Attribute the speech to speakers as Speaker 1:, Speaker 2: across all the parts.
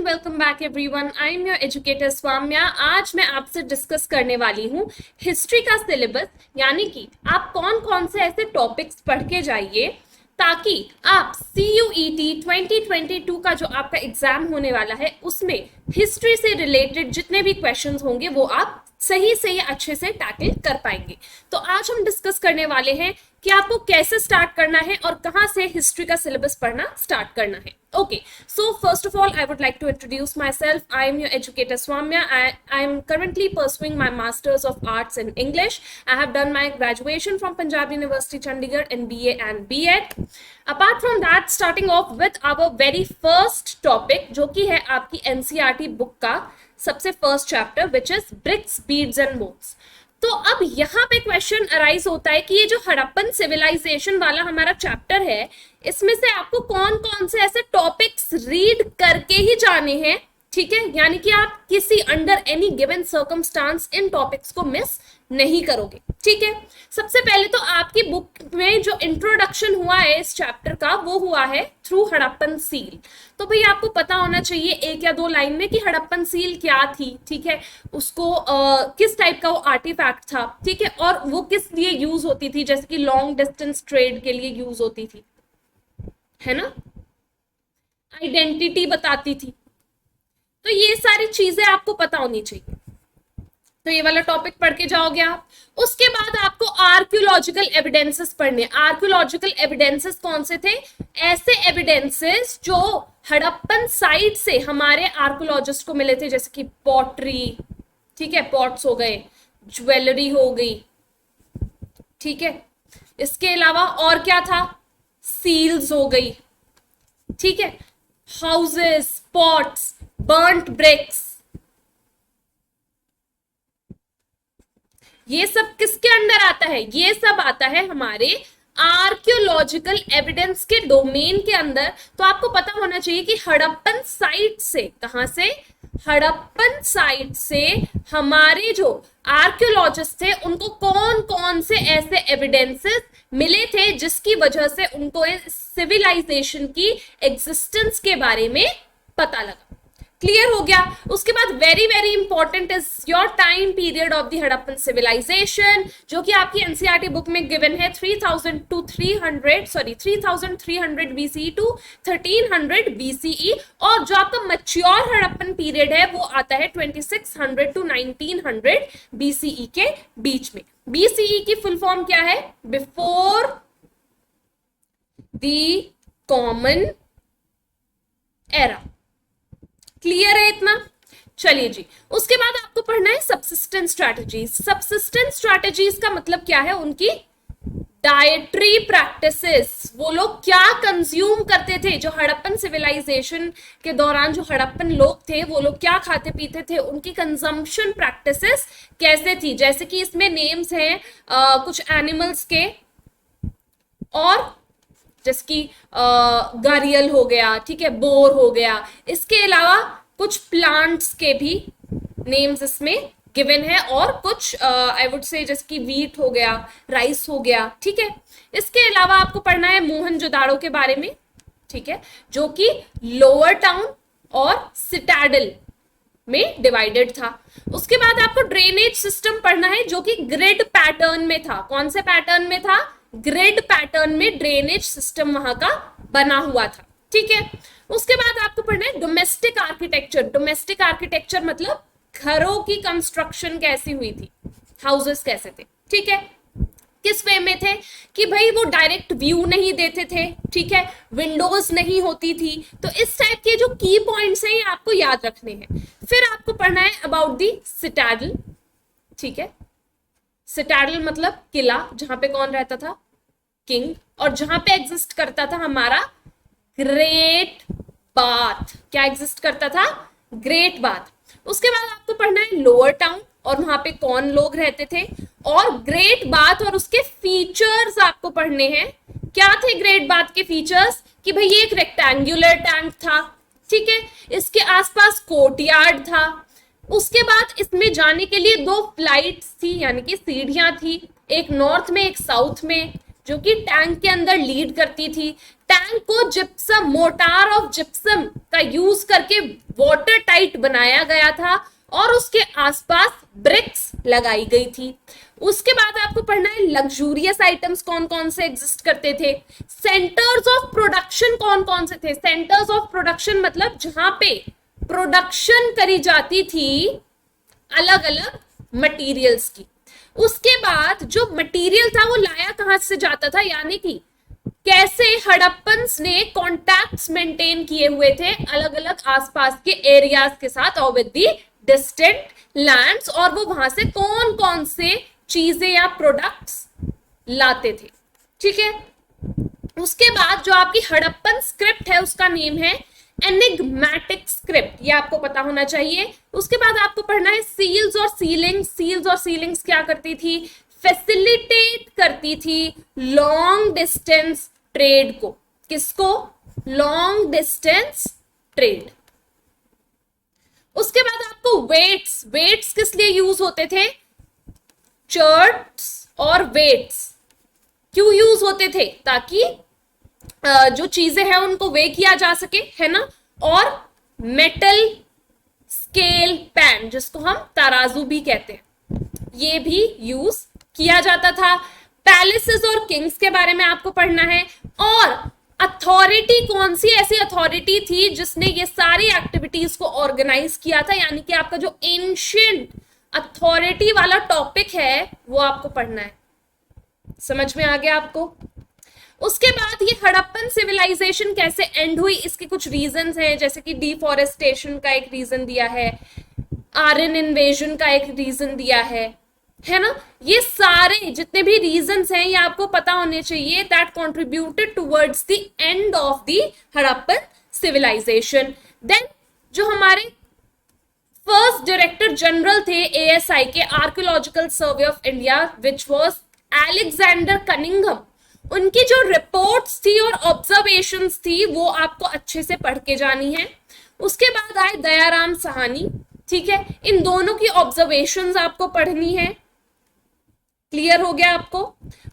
Speaker 1: Welcome back everyone. I am your educator Swamya. आज मैं आपसे डिस्कस करने वाली हूँ हिस्ट्री का सिलेबस, यानी कि आप कौन कौन से ऐसे टॉपिक्स पढ़ के जाइए ताकि आप CUET 2022 का जो आपका एग्जाम होने वाला है उसमें हिस्ट्री से रिलेटेड जितने भी क्वेश्चंस होंगे वो आप सही से अच्छे से टैकल कर पाएंगे। तो आज हम डिस्कस करने वाले हैं कि आपको कैसे स्टार्ट करना है और कहां से हिस्ट्री का सिलेबस पढ़ना स्टार्ट करना है। Okay, so first of all, I would like to introduce myself. I am your educator Swamya. I am currently pursuing my Masters of Arts in English. I have done my graduation from Punjab University, Chandigarh in BA and B.Ed. Apart from that, starting off with our very first topic, जो कि है आपकी NCERT book का सबसे first chapter, which is Bricks, Beads and Bones. तो अब यहाँ पे क्वेश्चन अराइज होता है कि ये जो हड़प्पन सिविलाइजेशन वाला हमारा चैप्टर है, इसमें से आपको कौन कौन से ऐसे टॉपिक्स रीड करके ही जाने हैं, ठीक है, यानी कि आप किसी अंडर एनी गिवन सर्कमस्टांस इन टॉपिक्स को मिस नहीं करोगे, ठीक है। सबसे पहले तो आपकी बुक में जो इंट्रोडक्शन हुआ है इस चैप्टर का वो हुआ है थ्रू हड़प्पन सील। तो भाई आपको पता होना चाहिए एक या दो लाइन में कि हड़प्पन सील क्या थी, ठीक है, उसको किस टाइप का वो आर्टिफैक्ट था, ठीक है, और वो किस लिए यूज होती थी, जैसे कि लॉन्ग डिस्टेंस ट्रेड के लिए यूज होती थी, है ना, आइडेंटिटी बताती थी। तो ये सारी चीजें आपको पता होनी चाहिए। तो ये वाला टॉपिक पढ़ के जाओगे आप। उसके बाद आपको आर्कियोलॉजिकल एविडेंसेस पढ़ने। आर्कियोलॉजिकल एविडेंसेस कौन से थे? ऐसे एविडेंसेस जो हड़प्पन साइट से हमारे आर्कियोलॉजिस्ट को मिले थे, जैसे कि पॉटरी, ठीक है, पॉट्स हो गए, ज्वेलरी हो गई, ठीक है, इसके अलावा और क्या था, सील्स हो गई, ठीक है, हाउसेस, पॉट्स, बर्न्ट ब्रिक्स, ये सब किसके अंडर आता है? ये सब आता है हमारे आर्कियोलॉजिकल एविडेंस के डोमेन के अंदर। तो आपको पता होना चाहिए कि हड़प्पन साइट से, कहां से, हड़प्पन साइट से हमारे जो आर्कियोलॉजिस्ट थे उनको कौन कौन से ऐसे एविडेंसेस मिले थे जिसकी वजह से उनको सिविलाइजेशन की एग्जिस्टेंस के बारे में पता लगा। क्लियर हो गया। उसके बाद very very important is your time period of the Harappan civilization, जो कि आपकी एनसीईआरटी बुक में गिवन है 3300 BCE टू 1300 BCE, और जो आपका मैच्योर हड़प्पन पीरियड है वो आता है 2600 टू 1900 BCE के बीच में। BCE की फुल फॉर्म क्या है? Before the common era. Clear है इतना? चलिए जी। उसके बाद आपको पढ़ना है सबसिस्टेंस स्ट्रैटेजीज। सबसिस्टेंस स्ट्रैटेजीज का मतलब क्या है? उनकी डाइटरी प्रैक्टिसेस, वो लोग क्या कंज्यूम करते थे, जो हड़प्पन सिविलाइजेशन के दौरान जो हड़प्पन लोग थे वो लोग क्या खाते पीते थे, उनकी कंजम्पशन प्रैक्टिसेस कैसे थी। जैसे कि इसमें नेम्स हैं कुछ एनिमल्स के, और जैसे कि गारियल हो गया, ठीक है, बोर हो गया। इसके अलावा कुछ प्लांट्स के भी नेम्स इसमें गिवन है, और कुछ आई वुड से जैसे कि वीट हो गया, राइस हो गया, ठीक है। इसके अलावा आपको पढ़ना है मोहनजोदाड़ो के बारे में, ठीक है, जो कि लोअर टाउन और सिटाडल में डिवाइडेड था। उसके बाद आपको ड्रेनेज सिस्टम पढ़ना है, जो कि ग्रिड पैटर्न में था। कौन से पैटर्न में था? ग्रिड पैटर्न में ड्रेनेज सिस्टम वहां का बना हुआ था, ठीक है। उसके बाद आपको पढ़ना है डोमेस्टिक आर्किटेक्चर। डोमेस्टिक आर्किटेक्चर मतलब घरों की कंस्ट्रक्शन कैसी हुई थी, हाउसेस कैसे थे, ठीक है, किस वे में थे, कि भाई वो डायरेक्ट व्यू नहीं देते थे, ठीक है, विंडोज नहीं होती थी। तो इस टाइप के जो की पॉइंट्स हैं ये आपको याद रखने हैं। फिर आपको पढ़ना है अबाउट दी सिटाडल, ठीक है। सिटाडल मतलब किला, जहां पे कौन रहता था? किंग, और जहां पे एग्जिस्ट करता था हमारा ग्रेट बाथ। क्या एग्जिस्ट करता था? Great bath. उसके बाद आपको पढ़ना है लोअर टाउन, और वहां पे कौन लोग रहते थे, और ग्रेट बाथ और उसके फीचर्स आपको पढ़ने हैं। क्या थे ग्रेट बाथ के फीचर्स? कि भाई ये एक रेक्टेंगुलर टैंक था, ठीक है, इसके आसपास कोर्टयार्ड था। उसके बाद इसमें जाने के लिए दो फ्लाइट्स थी, यानी कि सीढ़ियां थी, एक नॉर्थ में एक साउथ में, जो कि टैंक के अंदर लीड करती थी। टैंक को जिप्सम, मोटार ऑफ जिप्सम का यूज करके वाटर टाइट बनाया गया था और उसके आसपास ब्रिक्स लगाई गई थी। उसके बाद आपको पढ़ना है लग्जूरियस आइटम्स कौन कौन से एग्जिस्ट करते थे, सेंटर्स ऑफ प्रोडक्शन कौन कौन से थे। सेंटर्स ऑफ प्रोडक्शन मतलब जहां पे प्रोडक्शन करी जाती थी अलग अलग मटेरियल्स की। उसके बाद जो मटेरियल था वो लाया कहां से जाता था, यानी कि कैसे हड़प्पन्स ने कॉन्टैक्ट्स मेंटेन किए हुए थे अलग अलग आसपास के एरियाज के साथ और विद दी डिस्टेंट लैंड्स, और वो वहां से कौन कौन से चीजें या प्रोडक्ट्स लाते थे। ठीक है, उसके बाद जो आपकी हड़प्पन स्क्रिप्ट है उसका नेम है एनिग्मेटिक स्क्रिप्ट, ये आपको पता होना चाहिए। उसके बाद आपको पढ़ना है सील्स और सीलिंग्स। सील्स और सीलिंग्स क्या करती थी, फैसिलिटेट करती थी लॉन्ग डिस्टेंस ट्रेड को। किसको, लॉन्ग डिस्टेंस ट्रेड। उसके बाद आपको वेट्स, वेट्स किस लिए यूज होते थे, चर्ट्स और वेट्स क्यों यूज होते थे, ताकि जो चीजें हैं उनको वे किया जा सके, है ना। और मेटल स्केल पैन जिसको हम तराजू भी कहते हैं, ये भी यूज किया जाता था। पैलेसेस और किंग्स के बारे में आपको पढ़ना है। और अथॉरिटी कौन सी ऐसी अथॉरिटी थी जिसने ये सारी एक्टिविटीज को ऑर्गेनाइज किया था, यानी कि आपका जो एंशिएंट अथॉरिटी वाला टॉपिक है वो आपको पढ़ना है। समझ में आ गया आपको। उसके बाद ये हड़प्पन सिविलाइजेशन कैसे एंड हुई, इसके कुछ रीजंस हैं, जैसे कि डिफॉरेस्टेशन का एक रीजन दिया है, आर्यन इन्वेजन का एक रीजन दिया है ना। ये सारे जितने भी रीजंस हैं ये आपको पता होने चाहिए, that contributed towards the end of the Harappan civilization. Then जो हमारे फर्स्ट डायरेक्टर जनरल थे एएसआई के, archaeological survey of India, which was Alexander Cunningham, उनकी जो रिपोर्ट्स थी और ऑब्जर्वेशंस थी वो आपको अच्छे से पढ़ के जानी है। उसके बाद आए दयाराम साहनी, ठीक है, इन दोनों की ऑब्जर्वेशंस आपको पढ़नी है। क्लियर हो गया आपको।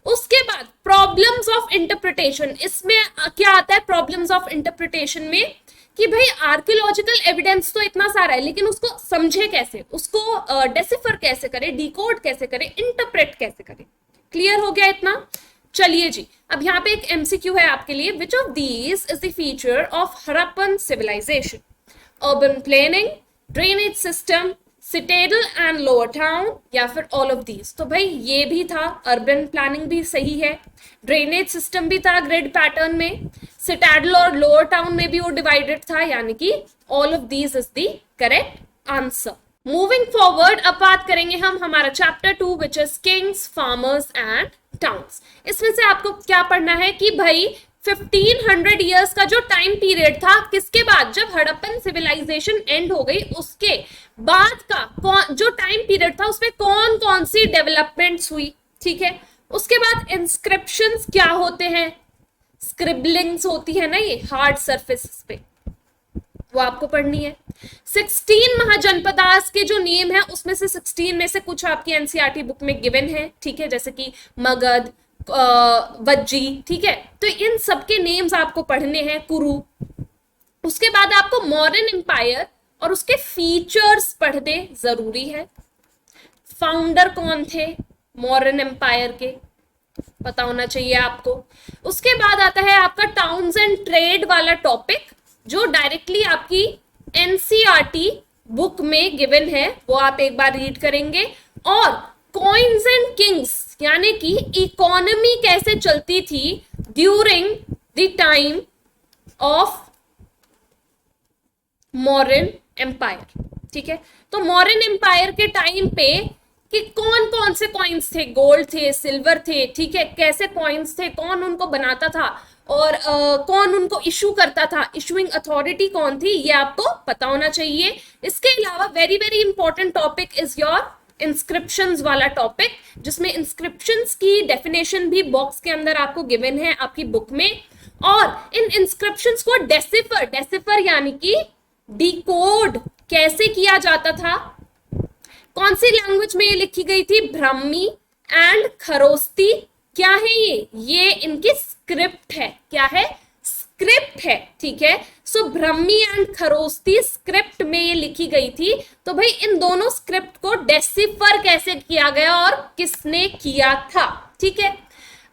Speaker 1: उसके बाद प्रॉब्लम्स ऑफ इंटरप्रिटेशन, इसमें क्या आता है प्रॉब्लम्स ऑफ इंटरप्रिटेशन में, कि भाई आर्कियोलॉजिकल एविडेंस तो इतना सारा है लेकिन उसको समझे कैसे, उसको डेसिफर कैसे करें, डिकोड कैसे करें, इंटरप्रेट कैसे करें। क्लियर हो गया इतना। चलिए जी, अब यहाँ पे एक एमसीक्यू है आपके लिए, which of these is the feature of Harappan civilization, urban planning, drainage system, citadel and lower town, या फिर ऑल ऑफ दीज। तो भाई ये भी था, अर्बन प्लानिंग भी सही है, ड्रेनेज सिस्टम भी था ग्रिड पैटर्न में, सिटेडल और लोअर टाउन में भी वो डिवाइडेड था, यानी कि all of these is the correct answer. Moving forward, अब बात करेंगे हम हमारा chapter 2 which is Kings, farmers and towns. इसमें से आपको क्या पढ़ना है कि भाई 1500 ईयर्स का जो टाइम पीरियड था, किसके बाद, जब हड़प्पन सिविलाइजेशन एंड हो गई उसके बाद का जो टाइम पीरियड था उसमें कौन कौन सी डेवलपमेंट्स हुई। ठीक है, उसके बाद इंस्क्रिप्शंस क्या होते हैं, स्क्रिबलिंग्स होती है ना ये हार्ड सरफेस पे, वो आपको पढ़नी है। 16 महाजनपदास के जो नेम है उसमें से 16 में से कुछ आपकी एनसीईआरटी बुक में गिवन है, ठीक है, जैसे कि मगध, वज्जी, ठीक है, तो इन सबके नेम्स आपको पढ़ने हैं, कुरु। उसके बाद आपको मॉडर्न एम्पायर और उसके फीचर्स पढ़ने जरूरी है। फाउंडर कौन थे मॉडर्न एम्पायर के, पता होना चाहिए आपको। उसके बाद आता है आपका टाउन्स एंड ट्रेड वाला टॉपिक, जो डायरेक्टली आपकी एनसीईआरटी बुक में गिवन है, वो आप एक बार रीड करेंगे। और कॉइन्स एंड किंग्स, यानी कि इकोनॉमी कैसे चलती थी during the time of modern empire. ठीक है, तो मॉडर्न एम्पायर के टाइम पे कि कौन कौन से कॉइन्स थे, गोल्ड थे, सिल्वर थे, ठीक है, कैसे कॉइन्स थे, कौन उनको बनाता था और कौन उनको इशू करता था, इशूइंग अथॉरिटी कौन थी, ये आपको पता होना चाहिए। इसके अलावा very very important topic is your inscriptions वाला टॉपिक, जिसमें इंस्क्रिप्शंस की डेफिनेशन भी बॉक्स के अंदर आपको गिवन है आपकी बुक में। और इन इंस्क्रिप्शंस को डेसिफर यानी कि डिकोड कैसे किया जाता था, कौन सी लैंग्वेज में ये लिखी गई थी, ब्राह्मी एंड खरोस्ती। क्या है ये इनकी स्क्रिप्ट है, क्या है, स्क्रिप्ट है, ठीक है। सो ब्रह्मी एंड खरोस्ती स्क्रिप्ट में ये लिखी गई थी। तो भाई इन दोनों स्क्रिप्ट को डेसिफर कैसे किया गया और किसने किया था, ठीक है।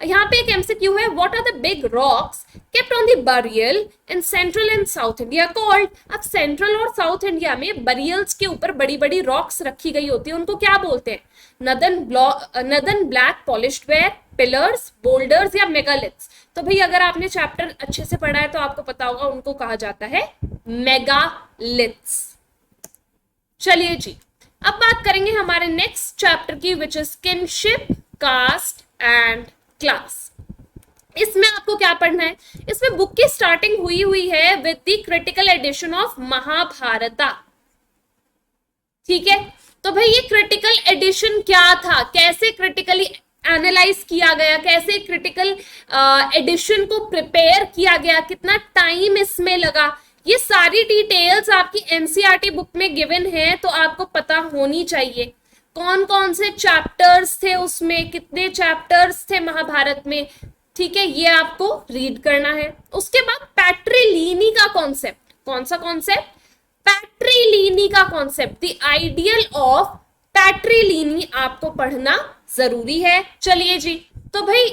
Speaker 1: यहाँ पे एक एमसीक्यू है, what are the big rocks kept on the burial in central and south India called. अब सेंट्रल और साउथ इंडिया में बरियल्स के ऊपर बड़ी बड़ी रॉक्स रखी गई होती है, उनको क्या बोलते हैं? Northern black polished where, pillars, boulders या मेगालिथ्स। तो भाई अगर आपने चैप्टर अच्छे से पढ़ा है तो आपको पता होगा उनको कहा जाता है मेगालिथ्स। चलिए जी, अब बात करेंगे हमारे नेक्स्ट चैप्टर की, which is kinship, caste and class. इसमें आपको क्या पढ़ना है? इसमें बुक की स्टार्टिंग हुई है with the critical edition of Mahabharata, ठीक है। तो भाई ये क्रिटिकल एडिशन क्या था, कैसे क्रिटिकली एनालाइज किया गया, कैसे क्रिटिकल एडिशन को प्रिपेयर किया गया, कितना टाइम इसमें लगा, ये सारी डिटेल्स आपकी एनसीईआरटी बुक में गिवन है, तो आपको पता होनी चाहिए। कौन कौन से चैप्टर्स थे उसमें, कितने चैप्टर्स थे महाभारत में, ठीक है, ये आपको रीड करना है। उसके बाद पैट्रिलिनी का कॉन्सेप्ट, कौन सा कॉन्सेप्ट? पैट्रिलिनी का कॉन्सेप्ट, द आइडियल ऑफ पैट्रिलिनी आपको पढ़ना जरूरी है। चलिए जी, तो भाई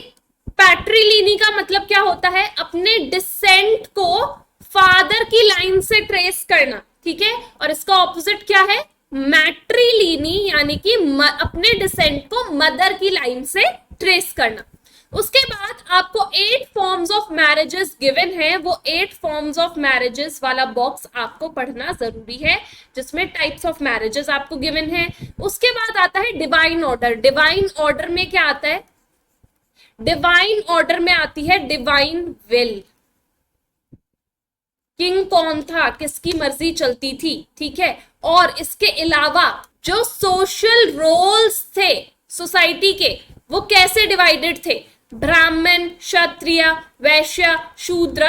Speaker 1: पैट्रिलिनी का मतलब क्या होता है? अपने डिसेंट को फादर की लाइन से ट्रेस करना, ठीक है। और इसका ऑपोजिट क्या है? मैट्रिलिनी, यानी कि अपने डिसेंट को मदर की लाइन से ट्रेस करना। उसके बाद आपको 8 फॉर्म्स ऑफ मैरिजेस गिवन है, वो 8 फॉर्म्स ऑफ मैरिजेस वाला बॉक्स आपको पढ़ना जरूरी है, जिसमें टाइप्स ऑफ मैरिजेस आपको गिवन है। उसके बाद आता है डिवाइन ऑर्डर। डिवाइन ऑर्डर में क्या आता है? डिवाइन ऑर्डर में आती है डिवाइन विल। किंग कौन था, किसकी मर्जी चलती थी, ठीक है। और इसके अलावा जो सोशल रोल्स थे सोसाइटी के, वो कैसे डिवाइडेड थे? ब्राह्मण, क्षत्रिय, वैश्य, शूद्र,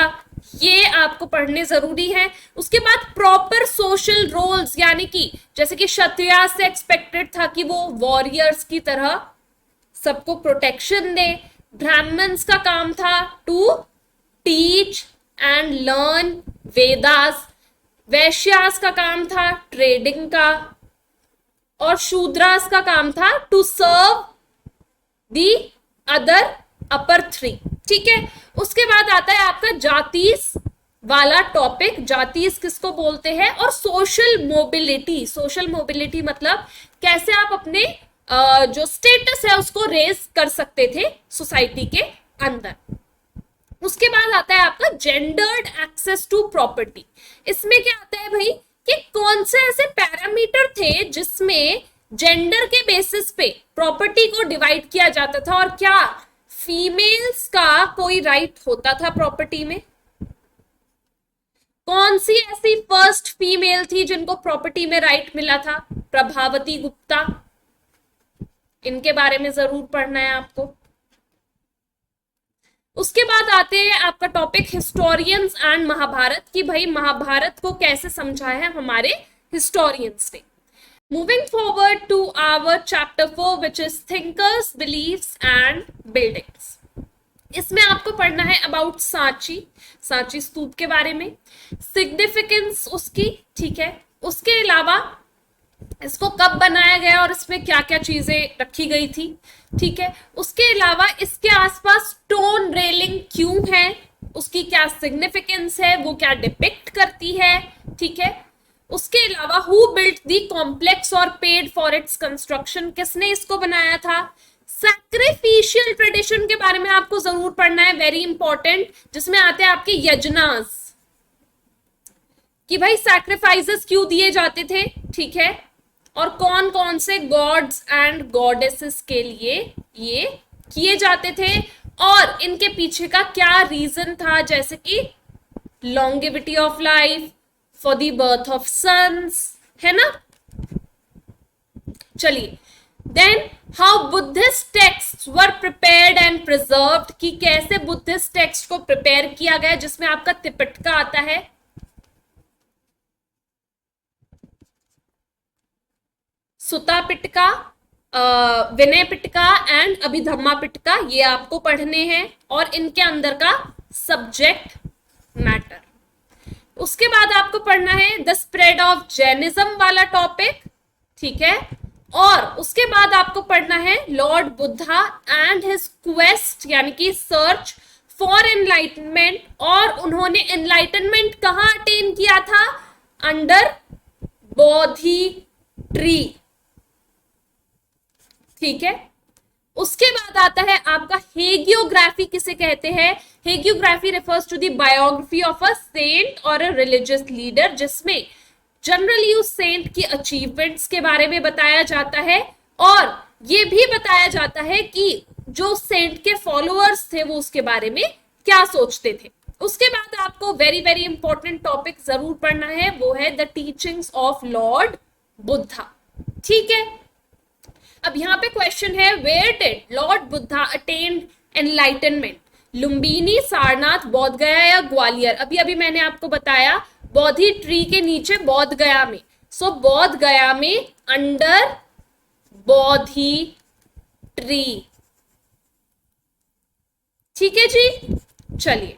Speaker 1: ये आपको पढ़ने जरूरी है। उसके बाद प्रॉपर सोशल रोल्स, यानी कि जैसे कि क्षत्रिय से एक्सपेक्टेड था कि वो वॉरियर्स की तरह सबको प्रोटेक्शन दे। ब्राह्मण्स का काम था to teach and learn Vedas. Vaishyas का काम था ट्रेडिंग का, और शूद्रास का काम था टू सर्व दी अदर अपर 3, ठीक है। उसके बाद आता है आपका जातीस वाला टॉपिक। जातीस किसको बोलते हैं? और सोशल मोबिलिटी। सोशल मोबिलिटी मतलब कैसे आप अपने जो स्टेटस है उसको रेज कर सकते थे सोसाइटी के अंदर। उसके बाद आता है आपका जेंडर्ड एक्सेस टू प्रॉपर्टी। इसमें क्या आता है भाई कि कौन से ऐसे पैरामीटर थे जिसमें जेंडर के बेसिस पे प्रॉपर्टी को डिवाइड किया जाता था, और क्या फीमेल्स का कोई राइट होता था प्रॉपर्टी में? कौन सी ऐसी फर्स्ट फीमेल थी जिनको प्रॉपर्टी में राइट मिला था? प्रभावती गुप्ता। इनके बारे में जरूर पढ़ना है आपको। उसके बाद आते हैं आपका टॉपिक हिस्टोरियंस एंड महाभारत, कि भाई महाभारत को कैसे समझा है हमारे हिस्टोरियंस ने। Moving forward to our chapter 4 which is thinkers, beliefs and buildings. इसमें आपको पढ़ना है अबाउट सांची, सांची स्तूप के बारे में, सिग्निफिकेंस उसकी, ठीक है। उसके अलावा इसको कब बनाया गया और इसमें क्या क्या चीजें रखी गई थी, ठीक है। उसके अलावा इसके आसपास स्टोन रेलिंग क्यों है, उसकी क्या सिग्निफिकेंस है, वो क्या डिपिक्ट करती है, ठीक है। उसके अलावा हु बिल्ट द कॉम्प्लेक्स और पेड फॉर इट्स कंस्ट्रक्शन, किसने इसको बनाया था। सैक्रिफिशियल ट्रेडिशन के बारे में आपको जरूर पढ़ना है, वेरी इंपॉर्टेंट, जिसमें आते हैं आपके यजनास, कि भाई सैक्रिफाइसेस क्यों दिए जाते थे, ठीक है। और कौन कौन से गॉड्स एंड गॉडेसेस के लिए ये किए जाते थे, और इनके पीछे का क्या रीजन था, जैसे कि longevity of life, for the birth of sons, है ना। चलिए, then how Buddhist text were prepared and preserved, कि कैसे बुद्धिस्ट टेक्स्ट को प्रिपेयर किया गया, जिसमें आपका त्रिपिटका आता है, सुता पिटका, विनय पिटका एंड अभिधम्मा पिटका, ये आपको पढ़ने हैं। और इनके अंदर का सब्जेक्ट मैटर। उसके बाद आपको पढ़ना है द स्प्रेड ऑफ जैनिज्म वाला टॉपिक, ठीक है। और उसके बाद आपको पढ़ना है Lord Buddha and his quest, यानी कि सर्च फॉर एनलाइटनमेंट, और उन्होंने एनलाइटनमेंट कहां अटेन किया था? अंडर बोधि ट्री, ठीक है। उसके बाद आता है आपका हेगियोग्राफी किसे कहते हैं? Hagiography refers to the biography of a saint और अ रिलीजियस लीडर, जिसमें जनरली उस सेंट की अचीवमेंट्स के बारे में बताया जाता है और ये भी बताया जाता है कि जो सेंट के फॉलोअर्स थे वो उसके बारे में क्या सोचते थे। उसके बाद आपको वेरी वेरी इंपॉर्टेंट टॉपिक जरूर पढ़ना है, वो है the teachings of lord Buddha, ठीक है। अब यहाँ पे क्वेश्चन है where did lord Buddha attain enlightenment? Lumbini, Sarnath, Bodh Gaya या ग्वालियर? अभी अभी मैंने आपको बताया बोधि ट्री के नीचे बोध गया में, सो बोध गया में अंडर बोधि ट्री, ठीक है जी। चलिए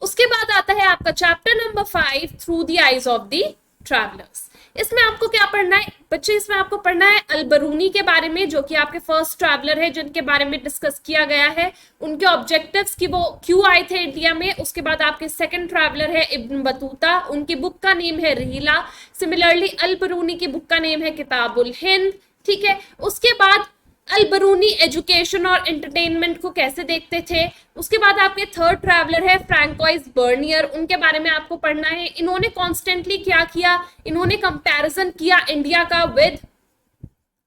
Speaker 1: उसके बाद आता है आपका chapter number 5 through the eyes of the travellers. इसमें आपको क्या पढ़ना है बच्चे? इसमें आपको पढ़ना है अल-बरूनी के बारे में, जो कि आपके फर्स्ट ट्रैवलर है जिनके बारे में डिस्कस किया गया है, उनके ऑब्जेक्टिव्स कि वो क्यों आए थे इंडिया में। उसके बाद आपके सेकंड ट्रैवलर है इब्न बतूता, उनकी बुक का नेम है रिहिला। सिमिलरली अल-बरूनी की बुक का नेम है किताबुल हिंद, ठीक है। उसके बाद अल-बरूनी एजुकेशन और एंटरटेनमेंट को कैसे देखते थे। उसके बाद आपके थर्ड ट्रैवलर है फ्रैंकोइस बर्नियर, उनके बारे में आपको पढ़ना है। इन्होंने कॉन्स्टेंटली क्या किया? इन्होंने कंपैरिजन किया इंडिया का विद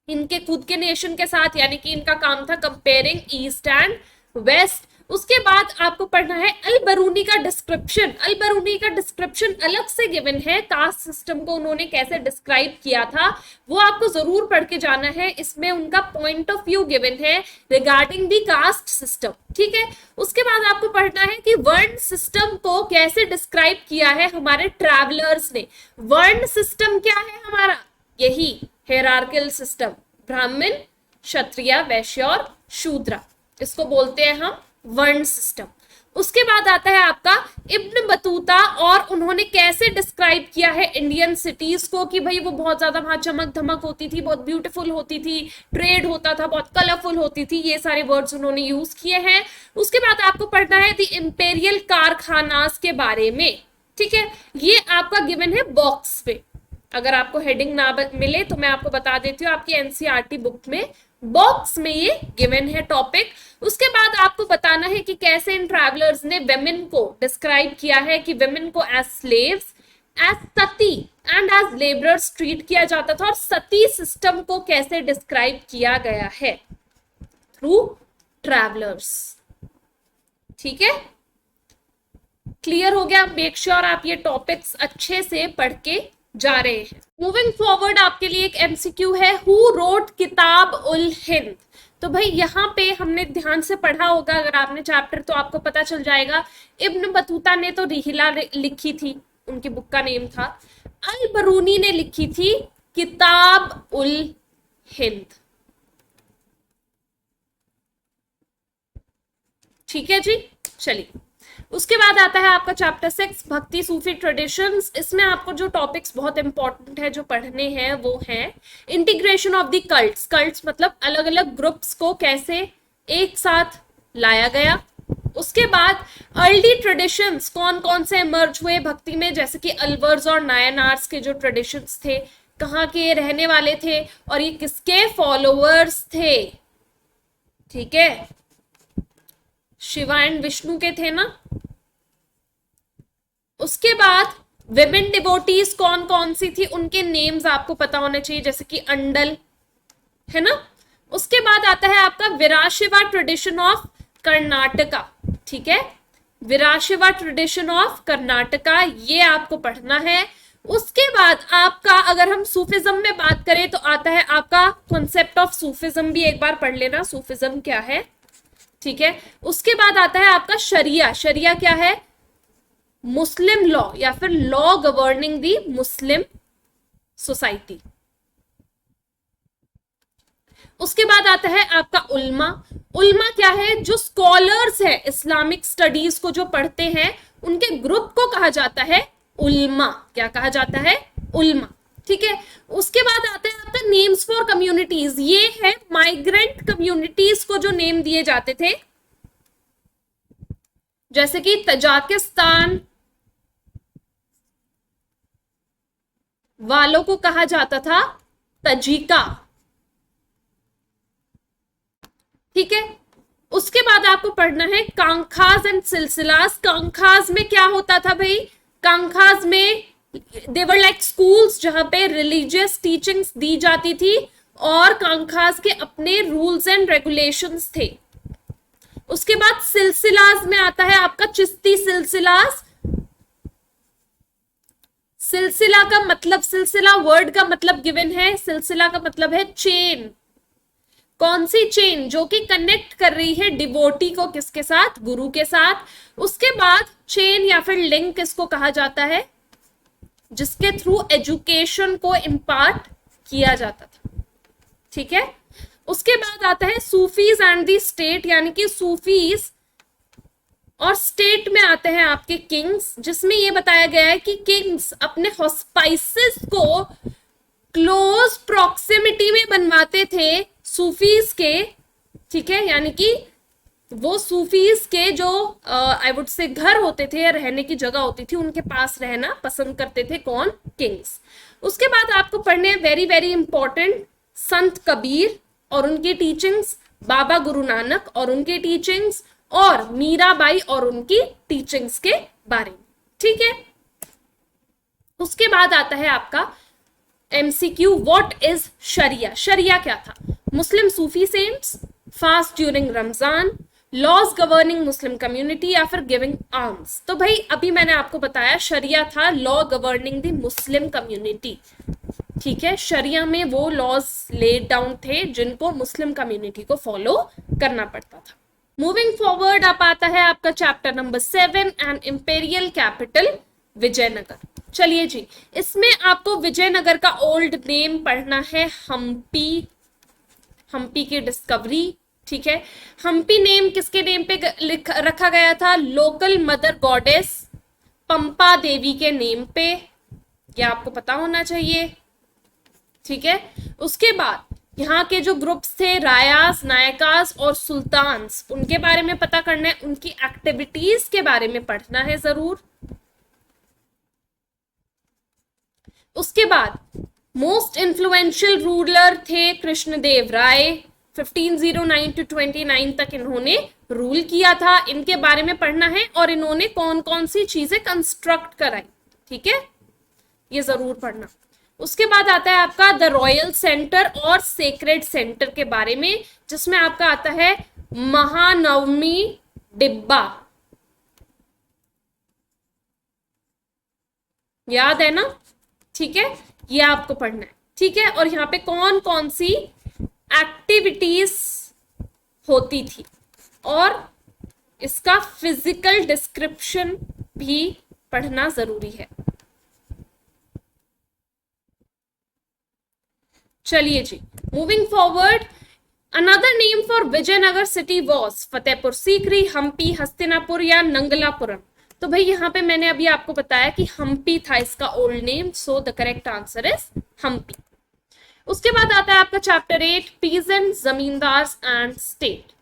Speaker 1: इनके खुद के नेशन के साथ, यानी कि इनका काम था कंपेयरिंग ईस्ट एंड वेस्ट। उसके बाद आपको पढ़ना है अल-बरूनी का डिस्क्रिप्शन। अल-बरूनी का डिस्क्रिप्शन अलग से गिवन है, कास्ट सिस्टम को उन्होंने कैसे डिस्क्राइब किया था वो आपको जरूर पढ़ के जाना है। इसमें उनका पॉइंट ऑफ व्यू गिवन है रिगार्डिंग दी कास्ट सिस्टम, ठीक है। उसके बाद आपको पढ़ना है कि वर्ण सिस्टम को कैसे डिस्क्राइब किया है हमारे ट्रैवलर्स ने। वर्ण सिस्टम क्या है हमारा? यही हियरार्किकल सिस्टम, ब्राह्मण, क्षत्रिय, वैश्य और शूद्र, इसको बोलते हैं हम वर्ण सिस्टम। उसके बाद आता है आपका इब्न बतूता, और उन्होंने कैसे डिस्क्राइब किया है इंडियन सिटीज को कि भाई वो बहुत ज्यादा वहां चमक धमक होती थी, बहुत ब्यूटीफुल होती थी, ट्रेड होता था, बहुत कलरफुल होती थी, ये सारे वर्ड्स उन्होंने यूज किए हैं। उसके बाद आपको पढ़ना है द इंपेरियल कारखानास के बारे में, ठीक है। ये आपका गिवन है बॉक्स पे, अगर आपको हेडिंग ना मिले तो मैं आपको बता देती हूँ, आपकी एनसीईआरटी बुक में बॉक्स में ये गिवन है टॉपिक। उसके बाद आपको बताना है कि कैसे इन ट्रैवलर्स ने वेमेन को डिस्क्राइब किया है कि वेमेन को as slaves, as sati and as labourers treat किया जाता था, और सती सिस्टम को कैसे डिस्क्राइब किया गया है थ्रू ट्रैवलर्स, ठीक है। क्लियर हो गया? मेक श्योर आप ये टॉपिक्स अच्छे से पढ़ के जा रहे हैं। मूविंग फॉरवर्ड आपके लिए एक एमसीक्यू है, हु रोट किताब उल हिंद। तो भाई यहाँ पे हमने ध्यान से पढ़ा होगा अगर आपने चैप्टर, तो आपको पता चल जाएगा इब्न बतूता ने तो रिहिला लिखी थी, उनकी बुक का नेम था। अल-बरूनी ने लिखी थी किताब उल हिंद, ठीक है जी। चलिए उसके बाद आता है आपका चैप्टर 6 भक्ति सूफी ट्रेडिशंस। इसमें आपको जो टॉपिक्स बहुत इंपॉर्टेंट है जो पढ़ने हैं वो है integration of the cults. Cults मतलब अलग अलग ग्रुप्स को कैसे एक साथ लाया गया। उसके बाद अर्ली ट्रेडिशंस कौन कौन से इमर्ज हुए भक्ति में, जैसे कि अलवर्स और नायनार्स के जो ट्रेडिशंस थे, कहाँ के रहने वाले थे और ये किसके फॉलोअर्स थे, ठीक है, शिवा एंड विष्णु के थे ना। उसके बाद विमेन डिवोटीज कौन कौन सी थी, उनके नेम्स आपको पता होने चाहिए, जैसे कि अंडल है ना। उसके बाद आता है आपका वीराशिवा ट्रेडिशन ऑफ कर्नाटका, ठीक है, वीराशिवा ट्रेडिशन ऑफ कर्नाटका, ये आपको पढ़ना है। उसके बाद आपका अगर हम सूफिज्म में बात करें तो आता है आपका कॉन्सेप्ट ऑफ सूफिज्म, भी एक बार पढ़ लेना सूफिज्म क्या है, ठीक है। उसके बाद आता है आपका शरिया। शरिया क्या है? मुस्लिम लॉ या फिर लॉ गवर्निंग दी मुस्लिम सोसाइटी। उसके बाद आता है आपका उल्मा। उल्मा क्या है? जो स्कॉलर्स है इस्लामिक स्टडीज को जो पढ़ते हैं उनके ग्रुप को कहा जाता है उल्मा। क्या कहा जाता है? उल्मा। ठीक है, उसके बाद आता है आपका नेम्स फॉर कम्युनिटीज। ये है माइग्रेंट कम्युनिटीज को जो नेम दिए जाते थे, जैसे कि तजाकिस्तान वालों को कहा जाता था तजिका। ठीक है, उसके बाद आपको पढ़ना है कांखाज एंड सिलसिलास। कांखाज में क्या होता था भाई? कांखाज में देवर लाइक स्कूल्स जहां पे रिलीजियस टीचिंग्स दी जाती थी और कांखाज के अपने रूल्स एंड रेगुलेशंस थे। उसके बाद सिलसिलास में आता है आपका चिश्ती सिलसिलास। सिलसिला का मतलब, सिलसिला वर्ड का मतलब गिवन है, सिलसिला का मतलब है चेन। कौन सी चेन? जो कि कनेक्ट कर रही है डिवोटी को किसके साथ? गुरु के साथ। उसके बाद चेन या फिर लिंक किसको कहा जाता है? जिसके थ्रू एजुकेशन को इम्पार्ट किया जाता था। ठीक है, उसके बाद आता है सूफीज एंड दी स्टेट, यानी कि सूफीज और स्टेट में आते हैं आपके किंग्स, जिसमें यह बताया गया है कि किंग्स अपने हॉस्पाइसेस को क्लोज प्रॉक्सिमिटी में बनवाते थे सूफीज के। ठीक है, यानी कि वो सूफीज के जो आई वुड से घर होते थे या रहने की जगह होती थी, उनके पास रहना पसंद करते थे। कौन? किंग्स। उसके बाद आपको पढ़ने हैं वेरी वेरी इंपॉर्टेंट संत कबीर और उनकी टीचिंग्स, बाबा गुरु नानक और उनकी टीचिंग्स, और मीराबाई और उनकी टीचिंग्स के बारे में। ठीक है, उसके बाद आता है आपका एमसीक्यू, व्हाट इज शरिया? शरिया क्या था? Muslim Sufi saints, fast during Ramzan, laws governing Muslim community, या फिर गिविंग आर्म्स। तो भाई अभी मैंने आपको बताया शरिया था law governing the Muslim community. ठीक है, शरिया में वो लॉज लेड डाउन थे जिनको मुस्लिम कम्युनिटी को फॉलो करना पड़ता था। मूविंग फॉरवर्ड अब आता है आपका chapter number 7 and imperial capital Vijayanagar. चलिए जी, इसमें आपको विजयनगर का ओल्ड नेम पढ़ना है हम्पी। हम्पी की डिस्कवरी। ठीक है, हम्पी नेम किसके नेम पे रखा गया था? लोकल मदर गॉडेस पंपा देवी के नेम पे। यह आपको पता होना चाहिए। ठीक है, उसके बाद यहाँ के जो ग्रुप्स थे रायास, नायकास और सुल्तान्स, उनके बारे में पता करना है, उनकी एक्टिविटीज के बारे में पढ़ना है जरूर। उसके बाद मोस्ट इन्फ्लुएंशियल रूलर थे कृष्णदेव राय। 1509 to 29 तक इन्होंने रूल किया था। इनके बारे में पढ़ना है और इन्होंने कौन कौन सी चीजें कंस्ट्रक्ट कराई। ठीक है, ये जरूर पढ़ना। उसके बाद आता है आपका द रॉयल सेंटर और सेक्रेड सेंटर के बारे में, जिसमें आपका आता है महानवमी डिब्बा। याद है ना? ठीक है, ये आपको पढ़ना है। ठीक है, और यहाँ पे कौन कौन सी एक्टिविटीज होती थी और इसका फिजिकल डिस्क्रिप्शन भी पढ़ना जरूरी है। चलिए जी, moving forward, another name for Vijayanagar city was Fatehpur Sikri, Hampi, Hastinapur या नंगलापुरम। तो भाई यहाँ पे मैंने अभी आपको बताया कि हम्पी था इसका old name, so the correct answer is Hampi. उसके बाद आता है आपका chapter 8 peasant, zamindars and state,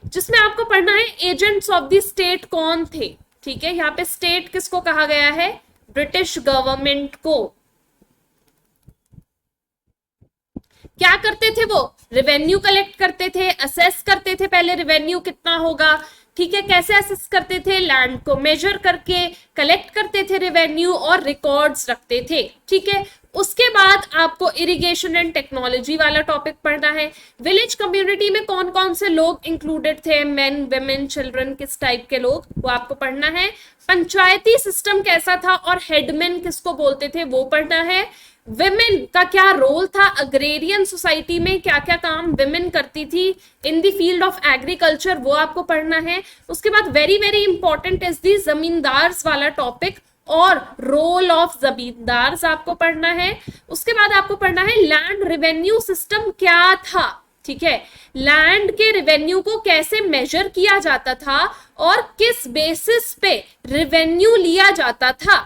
Speaker 1: जिसमें आपको पढ़ना है एजेंट्स ऑफ द स्टेट कौन थे। ठीक है, यहाँ पे स्टेट किसको कहा गया है? ब्रिटिश गवर्नमेंट को। क्या करते थे वो? रेवेन्यू कलेक्ट करते थे, असेस करते थे पहले रेवेन्यू कितना होगा। ठीक है, कैसे असेस करते थे? लैंड को मेजर करके कलेक्ट करते थे रेवेन्यू और रिकॉर्ड्स रखते थे। ठीक है, उसके बाद आपको इरिगेशन एंड टेक्नोलॉजी वाला टॉपिक पढ़ना है। विलेज कम्युनिटी में कौन कौन से लोग इंक्लूडेड थे? मेन, वेमेन, चिल्ड्रन, किस टाइप के लोग, वो आपको पढ़ना है। पंचायती सिस्टम कैसा था और हेडमैन किसको बोलते थे, वो पढ़ना है। विमेन का क्या रोल था अग्रेरियन सोसाइटी में, क्या क्या काम विमेन करती थी in the field of agriculture, वो आपको पढ़ना है। उसके बाद very very important is the zamindars वाला टॉपिक और रोल ऑफ जमींदार्स आपको पढ़ना है। उसके बाद आपको पढ़ना है लैंड रेवेन्यू सिस्टम क्या था। ठीक है, लैंड के रेवेन्यू को कैसे मेजर किया जाता था और किस बेसिस पे रेवेन्यू लिया जाता था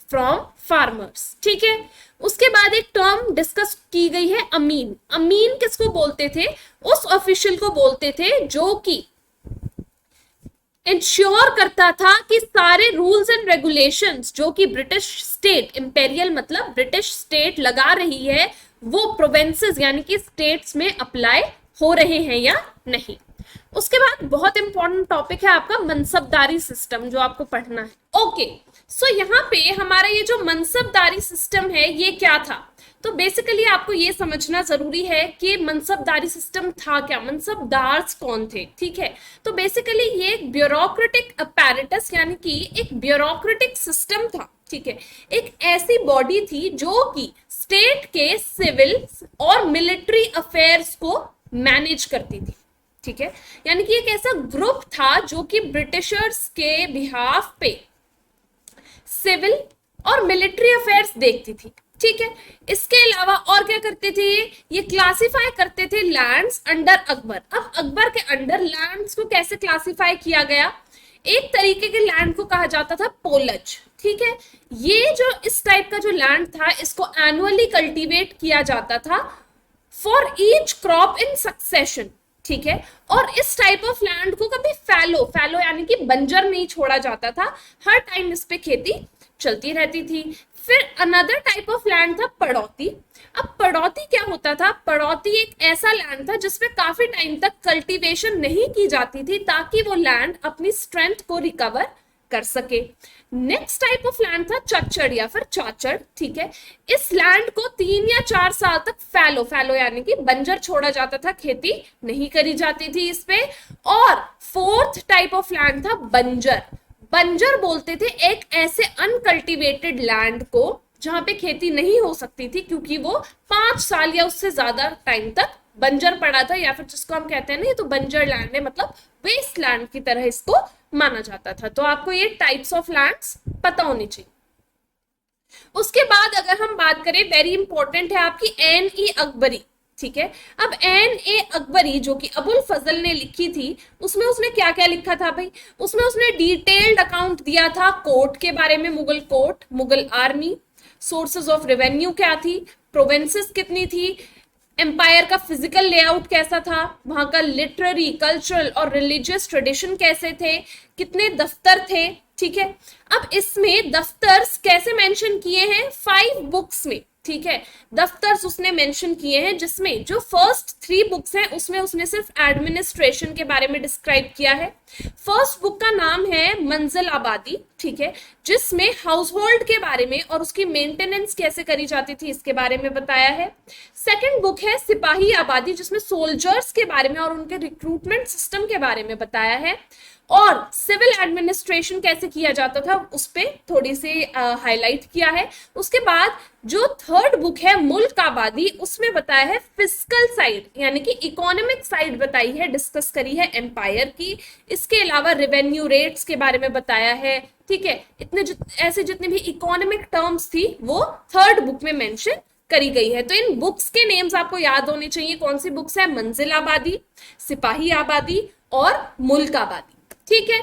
Speaker 1: फ्रॉम फार्मर्स। ठीक है, उसके बाद एक टर्म डिस्कस की गई है अमीन। अमीन किसको बोलते थे? उस ऑफिशियल को बोलते थे जो कि इंश्योर करता था कि सारे रूल्स एंड रेगुलेशंस जो कि ब्रिटिश स्टेट, इंपेरियल मतलब ब्रिटिश स्टेट लगा रही है, वो प्रोविंसेस यानी कि स्टेट्स में अप्लाई हो रहे हैं या नहीं। उसके बाद बहुत इंपॉर्टेंट टॉपिक है आपका मनसबदारी सिस्टम, जो आपको पढ़ना है। ओके, सो यहाँ पे हमारा ये जो मनसबदारी सिस्टम है ये क्या था? तो बेसिकली आपको ये समझना जरूरी है कि मनसबदारी सिस्टम था क्या, मनसबदार्स कौन थे। ठीक है, तो बेसिकली ये एक ब्यूरोक्रेटिक अपैरेटस यानी कि एक ब्यूरोक्रेटिक सिस्टम था। ठीक है, एक ऐसी बॉडी थी जो कि स्टेट के सिविल और मिलिट्री अफेयर्स को मैनेज करती थी। ठीक है, यानी कि एक ऐसा ग्रुप था जो कि ब्रिटिशर्स के बिहाफ पे सिविल और मिलिट्री अफेयर्स देखती थी। ठीक है, इसके अलावा और क्या करते थे? ये क्लासिफाई करते थे लैंड्स अंडर अकबर। अब अकबर के अंडर लैंड्स को कैसे क्लासिफाई किया गया? एक तरीके के लैंड को कहा जाता था पोलज। ठीक है, ये जो इस टाइप का जो लैंड था इसको एनुअली कल्टीवेट किया जाता था for each crop in succession. ठीक है, और इस टाइप ऑफ लैंड को कभी फैलो यानी कि बंजर नहीं छोड़ा जाता था, हर टाइम इस पे खेती चलती रहती थी। फिर अनदर टाइप ऑफ लैंड था पड़ौती। अब पड़ौती क्या होता था? पड़ौती एक ऐसा लैंड था जिसपे काफी टाइम तक कल्टीवेशन नहीं की जाती थी ताकि वो लैंड अपनी स्ट्रेंथ को रिकवर कर सके। नेक्स्ट टाइप ऑफ लैंड था चच्चड़ या फिर चाचड़। ठीक है, इस लैंड को 3 या 4 साल तक फैलो यानी कि बंजर छोड़ा जाता था, खेती नहीं करी जाती थी इस पे। और फोर्थ टाइप ऑफ लैंड था बंजर। बंजर बोलते थे एक ऐसे अनकल्टिवेटेड लैंड को जहां पे खेती नहीं हो सकती थी क्योंकि वो 5 साल या उससे ज्यादा टाइम तक बंजर पड़ा था, या फिर जिसको हम कहते हैं ना ये तो बंजर लैंड है, मतलब वेस्ट लैंड की तरह इसको माना जाता था। तो आपको ये टाइप्स ऑफ लैंड्स पता होनी चाहिए। उसके बाद अगर हम बात करें, वेरी इंपॉर्टेंट है आपकी एन.ई. अकबरी। ठीक है, अब एन.ए. अकबरी जो कि अबुल फजल ने लिखी थी, उसमें उसने क्या क्या लिखा था भाई? उसमें उसने डिटेल्ड अकाउंट दिया था कोर्ट के बारे में, Mughal court, Mughal army, sources of revenue क्या थी, प्रोविंसेस कितनी थी, एम्पायर का फिजिकल लेआउट कैसा था, वहां का लिटरेरी, कल्चरल और रिलीजियस ट्रेडिशन कैसे थे, कितने दफ्तर थे। ठीक है, अब इसमें दफ्तर्स कैसे मेंशन किए हैं? 5 बुक्स में। ठीक है, दफ्तर्स उसने मेंशन किए हैं जिसमें जो फर्स्ट 3 बुक्स हैं उसमें उसने सिर्फ एडमिनिस्ट्रेशन के बारे में डिस्क्राइब किया है। फर्स्ट बुक का नाम है मंजिल आबादी। ठीक है, जिसमें हाउस होल्ड के बारे में और उसकी मेंटेनेंस कैसे करी जाती थी इसके बारे में बताया है। सेकंड बुक है सिपाही आबादी, जिसमें सोल्जर्स के बारे में और उनके रिक्रूटमेंट सिस्टम के बारे में बताया है, और सिविल एडमिनिस्ट्रेशन कैसे किया जाता था उस पर थोड़ी सी हाईलाइट किया है। उसके बाद जो थर्ड बुक है मुल्क आबादी, उसमें बताया है फिस्कल साइड यानी कि इकोनॉमिक साइड बताई है, डिस्कस करी है एम्पायर की। इसके अलावा रेवेन्यू रेट्स के बारे में बताया है। ठीक है, ऐसे जितने भी इकोनॉमिक टर्म्स थी वो थर्ड बुक में मेंशन करी गई है। तो इन बुक्स के नेम्स आपको याद होने चाहिए। कौन सी बुक्स है? मंजिल आबादी, सिपाही आबादी और मुल्क आबादी। ठीक है,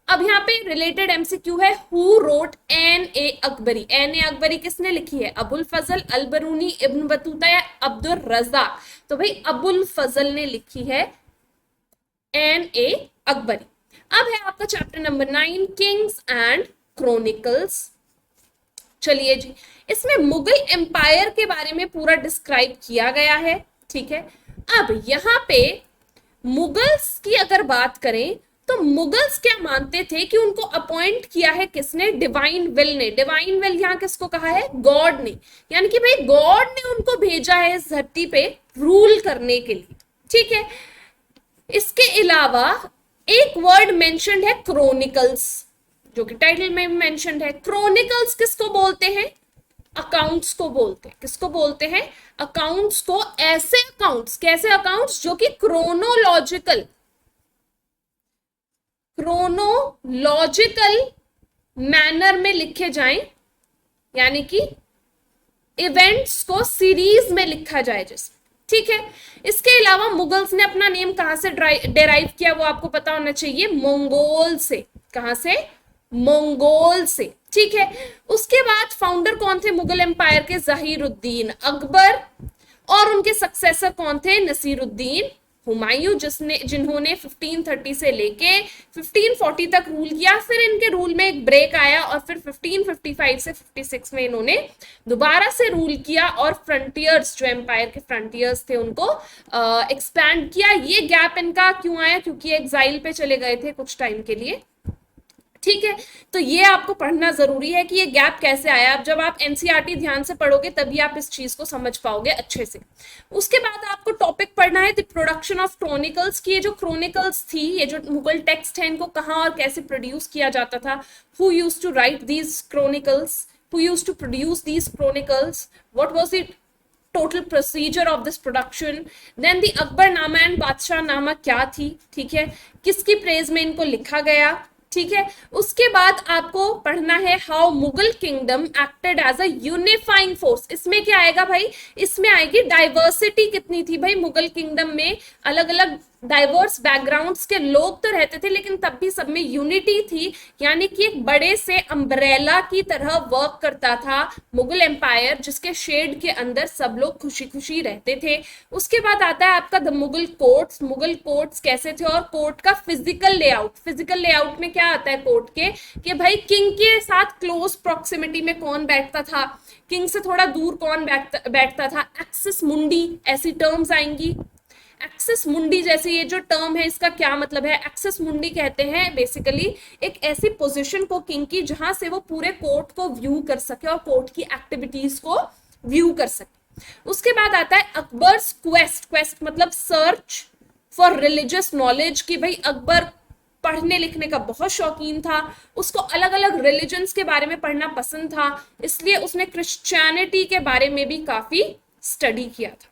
Speaker 1: अब यहाँ पे रिलेटेड एमसीक्यू है, हु रोट एन.ए. अकबरी। एन.ए. अकबरी किसने लिखी है? अबुल फजल, अल बरूनी, इब्न बतूता या अब्दुल रज़ाक? तो भाई अबुल फजल ने लिखी है एन.ए. अकबरी। अब है आपका chapter number 9, Kings and chronicles. चलिए जी, इसमें मुगल एम्पायर के बारे में पूरा डिस्क्राइब किया गया है। ठीक है, अब यहाँ पे मुगल्स की अगर बात करें तो मुगल्स क्या मानते थे कि उनको अपॉइंट किया है किसने? डिवाइन विल ने। डिवाइन विल यहाँ किसको कहा है? गॉड ने, यानी कि भाई गॉड ने उनको भेजा है इस धरती पे रूल करने के लिए। ठीक है, इसके अलावा एक वर्ड मेंशन्ड है क्रोनिकल्स, जो कि टाइटल में मेंशन्ड है। क्रोनिकल्स किसको बोलते हैं? अकाउंट्स को बोलते हैं। किसको बोलते हैं? अकाउंट्स को। ऐसे अकाउंट्स, कैसे अकाउंट्स? जो कि क्रोनोलॉजिकल मैनर में लिखे जाएं, यानी कि इवेंट्स को सीरीज में लिखा जाए। जैसे ठीक है। इसके अलावा मुगल्स ने अपना नेम कहां से डेराइव किया वो आपको पता होना चाहिए, मंगोल से। कहां से? मंगोल से, ठीक है। उसके बाद फाउंडर कौन थे मुगल एम्पायर के? जहीरुद्दीन अकबर। और उनके सक्सेसर कौन थे? नसीरुद्दीन हुमायूं, जिन्होंने 1530 से लेके 1540 तक रूल किया। फिर इनके रूल में एक ब्रेक आया और फिर 1555 से 56 में इन्होंने दोबारा से रूल किया और फ्रंटियर्स, जो एम्पायर के फ्रंटियर्स थे, उनको एक्सपैंड किया। ये गैप इनका क्यों आया? क्योंकि एग्जाइल पे चले गए थे कुछ टाइम के लिए, ठीक है। तो ये आपको पढ़ना जरूरी है कि ये गैप कैसे आया। अब जब आप एनसीईआरटी ध्यान से पढ़ोगे तभी आप इस चीज को समझ पाओगे अच्छे से। उसके बाद आपको टॉपिक पढ़ना है द प्रोडक्शन ऑफ क्रोनिकल्स की। ये जो क्रोनिकल्स थी, ये जो मुगल टेक्स्ट है, इनको कहाँ और कैसे प्रोड्यूस किया जाता था? Who used to write these chronicles, who used to produce these chronicles, what was it total procedure of this production. Then the Akbarnama and Badshahnama क्या थी, ठीक है, किसकी प्रेज में इनको लिखा गया, ठीक है। उसके बाद आपको पढ़ना है how Mughal kingdom acted as a unifying force. इसमें क्या आएगा भाई? इसमें आएगी डाइवर्सिटी कितनी थी भाई मुगल किंगडम में। अलग अलग डाइवर्स बैकग्राउंड्स के लोग तो रहते थे लेकिन तब भी सब में यूनिटी थी, यानी कि एक बड़े से अम्ब्रेला की तरह वर्क करता था मुगल एम्पायर, जिसके शेड के अंदर सब लोग खुशी खुशी रहते थे। उसके बाद आता है आपका the Mughal courts. Mughal courts कैसे थे और कोर्ट का फिजिकल लेआउट। फिजिकल लेआउट में क्या आता है कोर्ट के, कि भाई किंग के साथ क्लोज प्रॉक्सिमिटी में कौन बैठता था, किंग से थोड़ा दूर कौन बैठता था। एक्सिस मुंडी ऐसी टर्म्स आएंगी। एक्सेस मुंडी जैसे ये जो टर्म है, इसका क्या मतलब है? एक्सेस मुंडी कहते हैं बेसिकली एक ऐसी पोजीशन को किंग की जहां से वो पूरे कोर्ट को व्यू कर सके और कोर्ट की एक्टिविटीज को व्यू कर सके। उसके बाद आता है अकबर्स क्वेस्ट। क्वेस्ट मतलब सर्च फॉर रिलीजियस नॉलेज, कि भाई अकबर पढ़ने लिखने का बहुत शौकीन था, उसको अलग अलग रिलीजन्स के बारे में पढ़ना पसंद था, इसलिए उसने क्रिश्चियनिटी के बारे में भी काफी स्टडी किया था,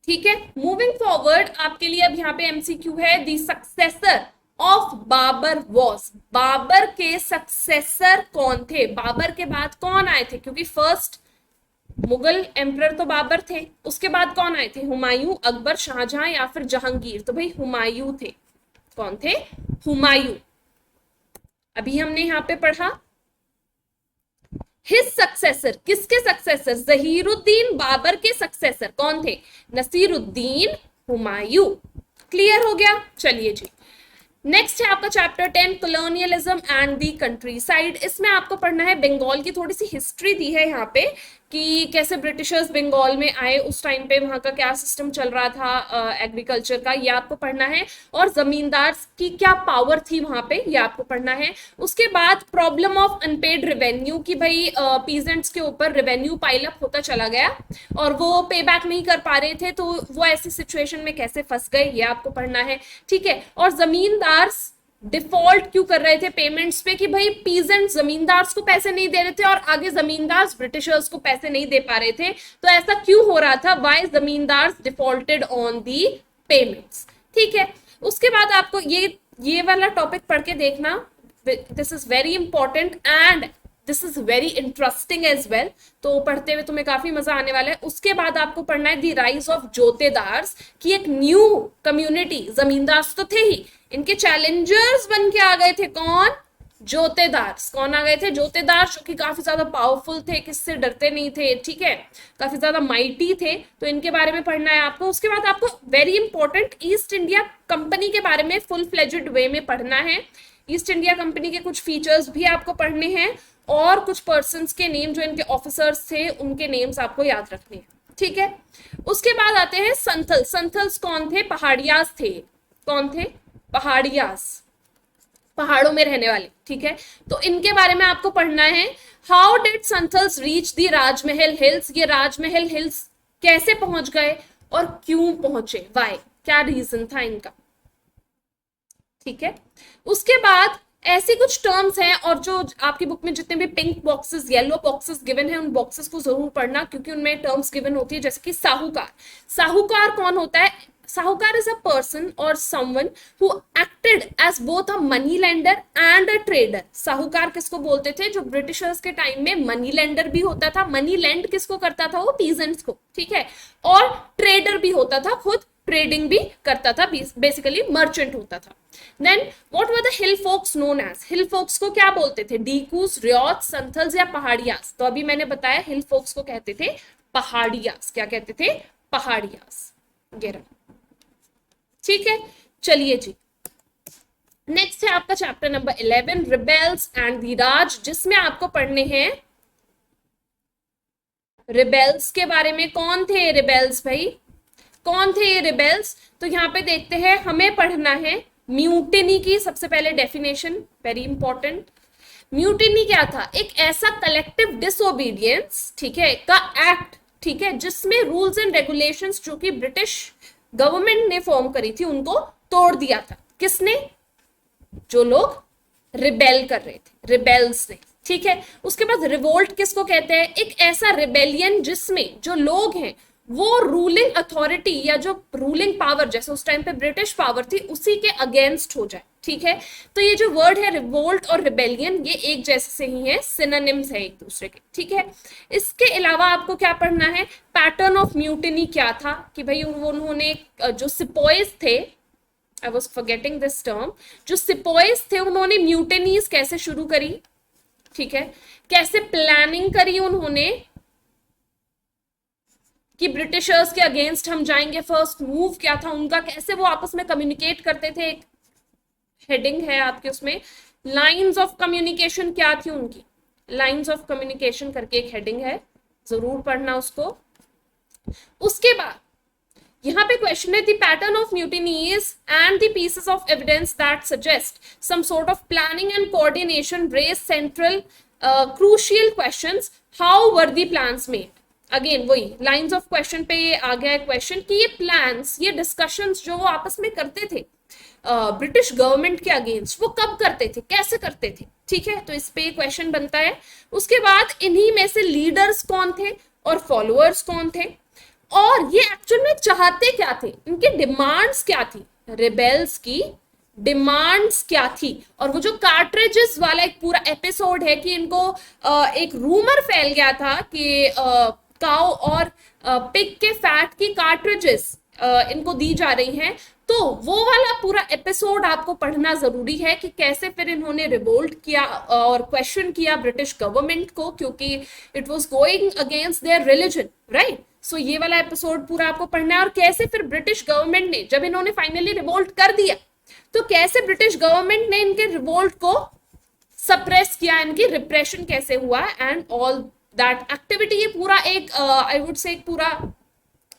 Speaker 1: ठीक है। मूविंग फॉरवर्ड आपके लिए अब यहाँ पे एमसीक्यू है, the successor of Babur was. Babur के सक्सेसर कौन थे? बाबर के बाद कौन आए थे? क्योंकि फर्स्ट मुगल एम्परर तो बाबर थे, उसके बाद कौन आए थे? हुमायूं, अकबर, शाहजहां या फिर जहांगीर। तो भाई हुमायूं थे। कौन थे? हुमायूं। अभी हमने यहाँ पे पढ़ा हिज सक्सेसर। किसके सक्सेसर? जहीरुद्दीन बाबर के सक्सेसर कौन थे? नसीरुद्दीन हुमायूं। क्लियर हो गया? चलिए जी, नेक्स्ट है आपका chapter 10 colonialism and the country side. इसमें आपको पढ़ना है बंगाल की थोड़ी सी हिस्ट्री दी है यहाँ पे कि कैसे ब्रिटिशर्स बंगाल में आए, उस टाइम पे वहां का क्या सिस्टम चल रहा था एग्रीकल्चर का, ये आपको पढ़ना है। और जमींदार की क्या पावर थी वहां पे, ये आपको पढ़ना है। उसके बाद प्रॉब्लम ऑफ अनपेड रेवेन्यू, कि भाई पीजेंट्स के ऊपर रेवेन्यू पाइल अप होता चला गया और वो पे बैक नहीं कर पा रहे थे, तो वो ऐसी सिचुएशन में कैसे फंस गए, ये आपको पढ़ना है, ठीक है। और जमींदार डिफॉल्ट क्यों कर रहे थे पेमेंट्स पे, कि भाई पीजेंट जमींदार को पैसे नहीं दे रहे थे और आगे जमींदार ब्रिटिशर्स को पैसे नहीं दे पा रहे थे, तो ऐसा क्यों हो रहा था? वाई जमींदार डिफॉल्टेड ऑन दी पेमेंट्स, ठीक है। उसके बाद आपको ये वाला टॉपिक पढ़ के देखना, this is very important and this is very interesting as well, तो पढ़ते हुए तुम्हें काफी मजा आने वाला है। उसके बाद आपको पढ़ना है द राइज ऑफ जोतेदार्स, की एक न्यू कम्युनिटी, जमींदार तो थे ही, इनके चैलेंजर्स बन के आ गए थे कौन? जोतेदार्स। कौन आ गए थे? जोतेदार, जो कि काफी ज्यादा पावरफुल थे, किससे डरते नहीं थे, ठीक है, काफी ज्यादा माइटी थे, तो इनके बारे में पढ़ना है आपको। उसके बाद आपको very important east India company के बारे में फुल फ्लेजेड वे में पढ़ना है। ईस्ट इंडिया कंपनी के कुछ फीचर्स भी आपको पढ़ने हैं और कुछ पर्सन्स के नेम, जो इनके ऑफिसर्स थे, उनके नेम्स आपको याद रखने हैं, ठीक है। उसके बाद आते हैं संथल। संथल्स कौन थे? पहाड़ियास थे। कौन थे? पहाड़ियास, पहाड़ों में रहने वाले, ठीक है। तो इनके बारे में आपको पढ़ना है। How did Santhals reach the Rajmahal hills. ये राजमहल हिल्स कैसे पहुंच गए और क्यों पहुंचे, वाई, क्या रीजन था इनका, ठीक है। उसके बाद ऐसी कुछ टर्म्स हैं, और जो आपकी बुक में जितने भी pink boxes, yellow boxes given है, उन बॉक्सेस को जरूर पढ़ना क्योंकि उनमें टर्म्स गिवन होती है, जैसे कि साहूकार। साहूकार कौन होता है? साहूकार इज अ पर्सन और someone who acted as both a money lender and a trader. Sahukar किसको बोलते थे? जो ब्रिटिशर्स के टाइम में मनी लेंडर भी होता था, मनी लेंड किसको करता था? वो पीजेंट्स को, ठीक है, और ट्रेडर भी होता था, खुद ट्रेडिंग भी करता था, बेसिकली मर्चेंट होता था। Then what were the hill folks known as? Hill folks को क्या बोलते थे? डीकूस, रियोट, संथल्स या पहाड़ियास? तो अभी मैंने बताया हिल फोक्स को कहते थे पहाड़ियास। क्या कहते थे? पहाड़ियास। ठीक है, चलिए जी, नेक्स्ट है आपका chapter number 11 rebels and the Raj, जिसमें आपको पढ़ने हैं रिबेल्स के बारे में। कौन थे रिबेल्स भाई? कौन थे ये रिबेल्स? तो यहाँ पे देखते हैं, हमें पढ़ना है म्यूटिनी की सबसे पहले डेफिनेशन, वेरी इंपॉर्टेंट। म्यूटिनी क्या था? एक ऐसा कलेक्टिव डिसोबीडियंस, ठीक है, का एक्ट, ठीक है, जिसमें रूल्स एंड रेगुलेशंस जो कि ब्रिटिश गवर्नमेंट ने फॉर्म करी थी उनको तोड़ दिया था। किसने? जो लोग रिबेल कर रहे थे, रिबेल्स ने, ठीक है। उसके बाद रिवोल्ट किसको कहते हैं? एक ऐसा रिबेलियन जिसमें जो लोग हैं वो रूलिंग अथॉरिटी या जो रूलिंग पावर, जैसे उस टाइम पे ब्रिटिश पावर थी, उसी के अगेंस्ट हो जाए, ठीक है। तो ये जो वर्ड है रिवोल्ट और रिबेलियन, ये एक जैसे से ही है, सिनोनिम्स है एक दूसरे के, ठीक है। इसके अलावा आपको क्या पढ़ना है? पैटर्न ऑफ म्यूटिनी क्या था, कि भाई उन्होंने जो सिपॉइज थे, I was forgetting this term, जो सिपॉइज थे उन्होंने म्यूटिनीज कैसे शुरू करी, ठीक है, कैसे प्लानिंग करी उन्होंने कि ब्रिटिशर्स के अगेंस्ट हम जाएंगे, फर्स्ट मूव क्या था उनका, कैसे वो आपस में कम्युनिकेट करते थे। एक हेडिंग है आपके उसमें, लाइंस ऑफ कम्युनिकेशन क्या थी उनकी, लाइंस ऑफ कम्युनिकेशन करके एक हेडिंग है, जरूर पढ़ना उसको। उसके बाद यहाँ पे क्वेश्चन है, the pattern of mutinies and the pieces of evidence that suggest some sort of planning and coordination raise central crucial questions, how were the plans made. Again वही लाइंस ऑफ क्वेश्चन पे ये आ गया है question कि ये plans, ये discussions जो वो आपस में करते थे ब्रिटिश गवर्नमेंट के अगेंस्ट, वो कब करते थे, कैसे करते थे, ठीक है। तो इस पे क्वेश्चन बनता है। उसके बाद इन्हीं में से लीडर्स कौन थे और फॉलोअर्स कौन थे, और ये एक्चुअल में चाहते क्या थे, इनकी डिमांड्स क्या थी, रिबेल्स की डिमांड्स क्या थी। और वो जो कार्ट्रिजेस वाला एक पूरा एपिसोड है कि इनको एक रूमर फैल गया था कि काउ और पिग के फैट की कार्ट्रिजेस इनको दी जा रही हैं, तो वो वाला पूरा एपिसोड आपको पढ़ना जरूरी है कि कैसे फिर इन्होंने रिवोल्ट किया और क्वेश्चन किया ब्रिटिश गवर्नमेंट को, क्योंकि it was going against their religion, right. So ये वाला एपिसोड पूरा आपको पढ़ना है। और कैसे फिर ब्रिटिश गवर्नमेंट ने, जब इन्होंने फाइनली रिवोल्ट कर दिया, तो कैसे ब्रिटिश गवर्नमेंट ने इनके रिवोल्ट को सप्रेस किया, इनकी रिप्रेशन कैसे हुआ एंड ऑल दैट एक्टिविटी। ये पूरा एक आई वुड से एक पूरा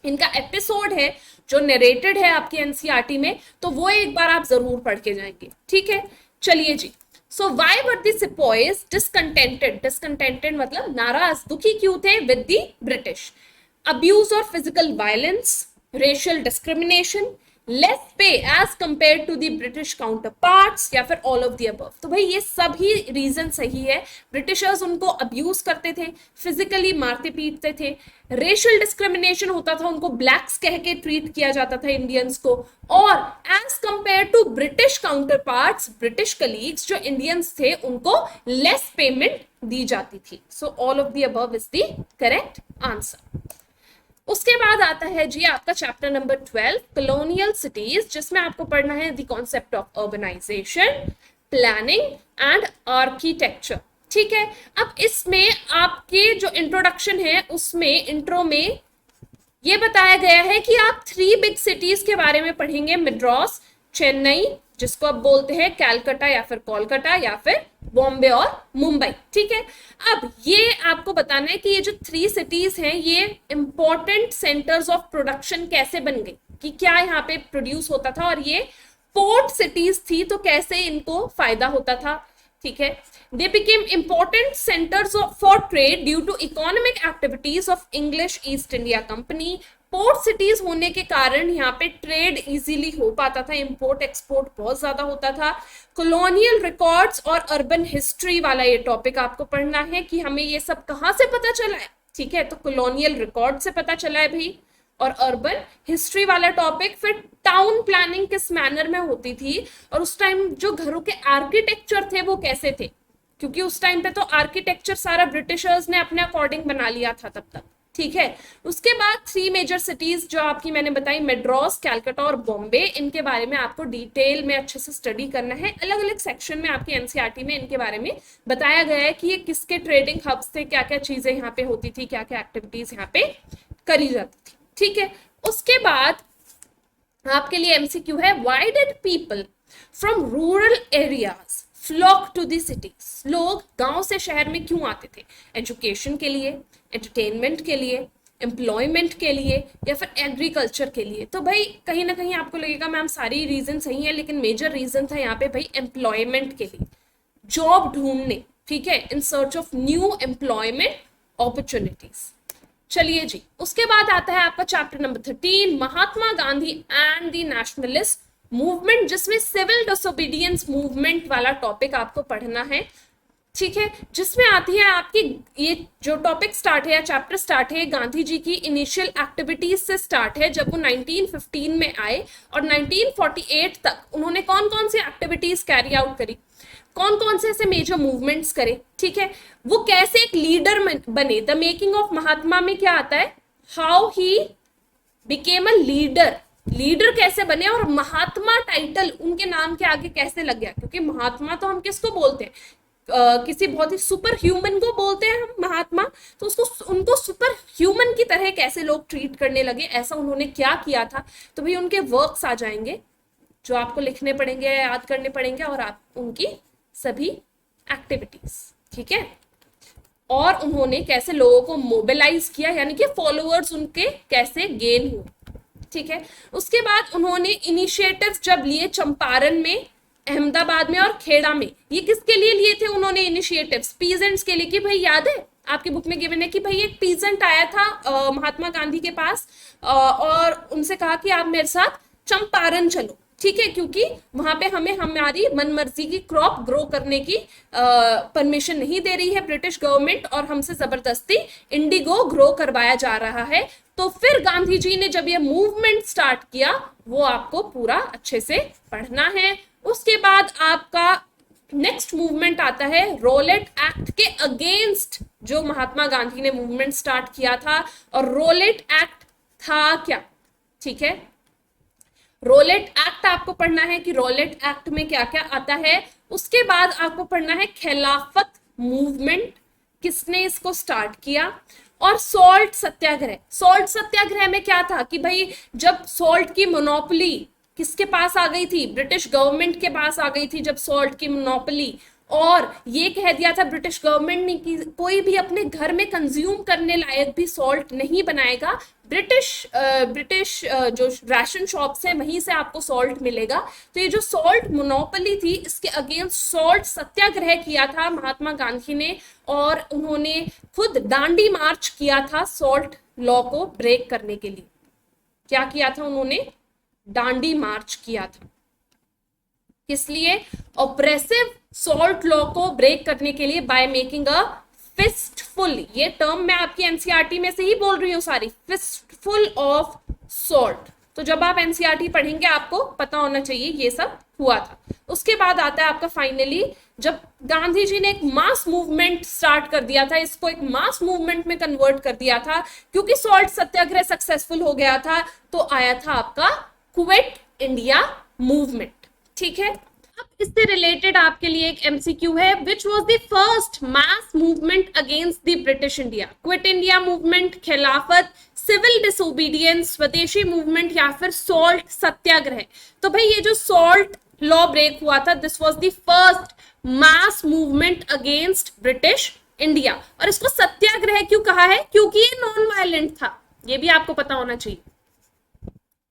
Speaker 1: इनका एपिसोड है जो नरेटेड है आपकी एनसीईआरटी में, तो वो एक बार आप जरूर पढ़ के जाएंगे, ठीक है। चलिए जी, so why were the sepoys discontented? Discontented मतलब नाराज, दुखी क्यों थे विद द ब्रिटिश? अब्यूज और physical violence, racial discrimination, less pay as compared to the British counterparts, या फिर ऑल ऑफ द अबव। तो भाई ये सभी रीजन सही है। ब्रिटिशर्स उनको अब्यूज करते थे, फिजिकली मारते पीटते थे, रेशियल डिस्क्रिमिनेशन होता था, उनको ब्लैक्स कह के ट्रीट किया जाता था इंडियंस को, और as compared to British counterparts, British colleagues जो इंडियंस थे उनको लेस पेमेंट दी जाती थी। So all of the above is the correct answer. उसके बाद आता है जी आपका चैप्टर नंबर 12 कॉलोनियल सिटीज, जिसमें आपको पढ़ना है the concept of urbanisation, planning and architecture, ठीक है। अब इसमें आपके जो इंट्रोडक्शन है उसमें इंट्रो में ये बताया गया है कि आप 3 बिग सिटीज के बारे में पढ़ेंगे, मद्रास, चेन्नई, जिसको आप बोलते हैं कैलकाटा या फिर कोलकाता या फिर बॉम्बे और मुंबई, ठीक है। अब ये आपको बताना है कि ये जो 3 सिटीज हैं ये इंपॉर्टेंट सेंटर्स ऑफ प्रोडक्शन कैसे बन गई, कि क्या यहाँ पे प्रोड्यूस होता था, और ये पोर्ट सिटीज थी तो कैसे इनको फायदा होता था, ठीक है। They became important centres for trade due to economic activities of English East India company. Port cities होने के कारण यहाँ पे ट्रेड इजीली हो पाता था, इंपोर्ट एक्सपोर्ट बहुत ज्यादा होता था। कॉलोनियल रिकॉर्ड्स और अर्बन हिस्ट्री वाला ये टॉपिक आपको पढ़ना है कि हमें ये सब कहाँ से पता चला है, ठीक है। तो कॉलोनियल रिकॉर्ड से पता चला है भाई, और अर्बन हिस्ट्री वाला टॉपिक, फिर टाउन प्लानिंग किस मैनर में होती थी, और उस टाइम जो घरों के आर्किटेक्चर थे वो कैसे थे, क्योंकि उस टाइम पे तो आर्किटेक्चर सारा ब्रिटिशर्स ने अपने अकॉर्डिंग बना लिया था तब तक, ठीक है। उसके बाद 3 मेजर सिटीज जो आपकी मैंने बताई, मेड्रास, कैलकाटा और बॉम्बे, इनके बारे में आपको डिटेल में अच्छे से स्टडी करना है। अलग अलग सेक्शन में आपकी एनसीईआरटी में इनके बारे में बताया गया है कि ये किसके ट्रेडिंग हब्स थे, क्या क्या चीजें यहाँ पे होती थी, क्या क्या एक्टिविटीज यहाँ पे करी जाती थी, ठीक है। उसके बाद आपके लिए एमसीक्यू है, why did people from rural areas flock to the cities, लोग गांव से शहर में क्यों आते थे, एजुकेशन के लिए, एंटरटेनमेंट के लिए, एम्प्लॉयमेंट के लिए, या फिर एग्रीकल्चर के लिए। तो भाई कहीं ना कहीं आपको लगेगा मैम सारी रीजन सही है, लेकिन मेजर रीजन था यहाँ पे भाई एम्प्लॉयमेंट के लिए, जॉब ढूंढने, ठीक है, in search of new employment opportunities. चलिए जी, उसके बाद आता है आपका chapter number 13, Mahatma Gandhi and the nationalist movement, जिसमें सिविल डिसोबीडियंस मूवमेंट वाला टॉपिक आपको पढ़ना है, ठीक है, जिसमें आती है आपकी ये जो टॉपिक स्टार्ट है या चैप्टर स्टार्ट है गांधी जी की इनिशियल एक्टिविटीज से स्टार्ट है, जब वो 1915 में आए और 1948 तक उन्होंने कौन कौन सी एक्टिविटीज कैरी आउट करी, कौन कौन से ऐसे मेजर मूवमेंट्स करे, ठीक है, वो कैसे एक लीडर बने। द मेकिंग ऑफ महात्मा में क्या आता है, how he became a leader, leader कैसे बने, और महात्मा टाइटल उनके नाम के आगे कैसे लग गया, क्योंकि महात्मा तो हम किसको बोलते हैं, किसी बहुत ही सुपर ह्यूमन को बोलते हैं हम महात्मा, तो उसको उनको सुपर ह्यूमन की तरह कैसे लोग ट्रीट करने लगे, ऐसा उन्होंने क्या किया था। तो भाई उनके वर्क्स आ जाएंगे जो आपको लिखने पड़ेंगे, याद करने पड़ेंगे, और आप उनकी सभी एक्टिविटीज, ठीक है, और उन्होंने कैसे लोगों को मोबिलाइज किया, यानी कि फॉलोअर्स उनके कैसे गेन हुए, ठीक है। उसके बाद उन्होंने इनिशिएटिव्स जब लिए चंपारण में, अहमदाबाद में और खेड़ा में, ये किसके लिए लिए थे उन्होंने इनिशिएटिव्स, पीजेंट्स के लिए, कि भाई याद है आपकी बुक में गिवन है कि भाई एक पीजेंट आया था महात्मा गांधी के पास और उनसे कहा कि आप मेरे साथ चंपारण चलो, ठीक है, क्योंकि वहां पे हमें हमारी मनमर्जी की क्रॉप ग्रो करने की परमिशन नहीं दे रही है ब्रिटिश गवर्नमेंट, और हमसे जबरदस्ती इंडिगो ग्रो करवाया जा रहा है। तो फिर गांधी जी ने जब ये मूवमेंट स्टार्ट किया, वो आपको पूरा अच्छे से पढ़ना है। उसके बाद आपका नेक्स्ट मूवमेंट आता है रोलेट एक्ट के अगेंस्ट, जो महात्मा गांधी ने मूवमेंट स्टार्ट किया था, और रोलेट एक्ट था क्या, ठीक है, रोलेट एक्ट आपको पढ़ना है कि रोलेट एक्ट में क्या क्या आता है। उसके बाद आपको पढ़ना है खिलाफत मूवमेंट, किसने इसको स्टार्ट किया, और सॉल्ट सत्याग्रह। सॉल्ट सत्याग्रह में क्या था कि भाई जब सॉल्ट की मोनोपोली किसके पास आ गई थी, ब्रिटिश गवर्नमेंट के पास आ गई थी जब सॉल्ट की मोनोपोली, और ये कह दिया था ब्रिटिश गवर्नमेंट ने कि कोई भी अपने घर में कंज्यूम करने लायक भी सॉल्ट नहीं बनाएगा, ब्रिटिश जो राशन शॉप्स हैं वहीं से आपको सॉल्ट मिलेगा। तो ये जो सॉल्ट मोनोपोली थी, इसके अगेंस्ट सॉल्ट सत्याग्रह किया था महात्मा गांधी ने, और उन्होंने खुद दांडी मार्च किया था सॉल्ट लॉ को ब्रेक करने के लिए। क्या किया था उन्होंने, दांडी मार्च किया था, किस लिए, ऑपरेसिव सॉल्ट लॉ को ब्रेक करने के लिए, बाय मेकिंग अ फिस्टफुल, ये टर्म मैं आपकी एनसीईआरटी में से ही बोल रही हूँ सारी, फिस्टफुल ऑफ सॉल्ट। तो जब आप एनसीईआरटी पढ़ेंगे आपको पता होना चाहिए ये सब हुआ था। उसके बाद आता है आपका फाइनली, जब गांधी जी ने एक मास मूवमेंट स्टार्ट कर दिया था, इसको एक मास मूवमेंट में कन्वर्ट कर दिया था, क्योंकि सॉल्ट सत्याग्रह सक्सेसफुल हो गया था, तो आया था आपका क्विट इंडिया मूवमेंट, ठीक है। अब इससे रिलेटेड आपके लिए एक एमसीक्यू है, which was the first mass movement against the British India, quit India movement, खिलाफत, सिविल डिसोबीडियंस, स्वदेशी मूवमेंट, या फिर सॉल्ट सत्याग्रह। तो भाई ये जो सॉल्ट लॉ ब्रेक हुआ था, this was the first mass movement against British India. और इसको सत्याग्रह क्यों कहा है, क्योंकि ये नॉन वायलेंट था, ये भी आपको पता होना चाहिए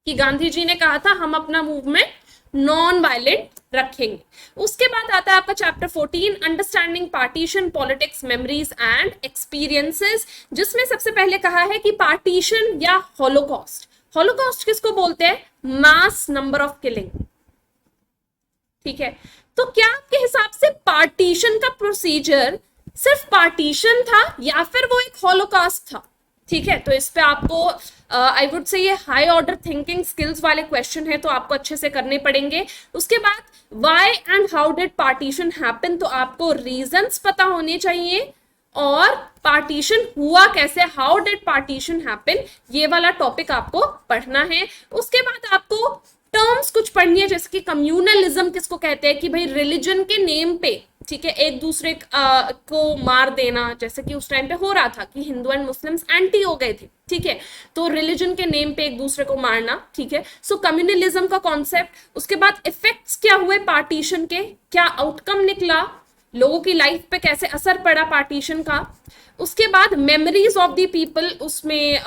Speaker 1: कि गांधी जी ने कहा था हम अपना मूवमेंट नॉन वायलेंट रखेंगे। उसके बाद आता है आपका chapter 14, understanding partition, politics, memories and experiences, जिसमें सबसे पहले कहा है कि पार्टीशन या हॉलोकॉस्ट। हॉलोकॉस्ट किसको बोलते हैं, मास नंबर ऑफ किलिंग, ठीक है। तो क्या आपके हिसाब से पार्टीशन का प्रोसीजर सिर्फ पार्टीशन था या फिर वो एक हॉलोकॉस्ट था, ठीक है, तो इस पे आपको आई वुड से ये हाई ऑर्डर थिंकिंग स्किल्स वाले क्वेश्चन है, तो आपको अच्छे से करने पड़ेंगे। उसके बाद why and how did partition happen, तो आपको रीजंस पता होने चाहिए, और पार्टीशन हुआ कैसे, हाउ डिड पार्टीशन हैपन, ये वाला टॉपिक आपको पढ़ना है। उसके बाद आपको टर्म्स कुछ पढ़नी है, जैसे कि कम्युनलिज्म किसको कहते हैं, कि भाई रिलीजन के नेम पे, ठीक है, एक दूसरे को मार देना, जैसे कि उस टाइम पे हो रहा था कि हिंदू एंड मुस्लिम्स एंटी हो गए थे, ठीक है, तो रिलीजन के नेम पे एक दूसरे को मारना, ठीक है। सो कम्युनलिज्म का कॉन्सेप्ट। उसके बाद इफेक्ट्स क्या हुए पार्टीशन के, क्या आउटकम निकला, लोगों की लाइफ पे कैसे असर पड़ा पार्टीशन का। उसके बाद मेमोरीज ऑफ द पीपल, उसमें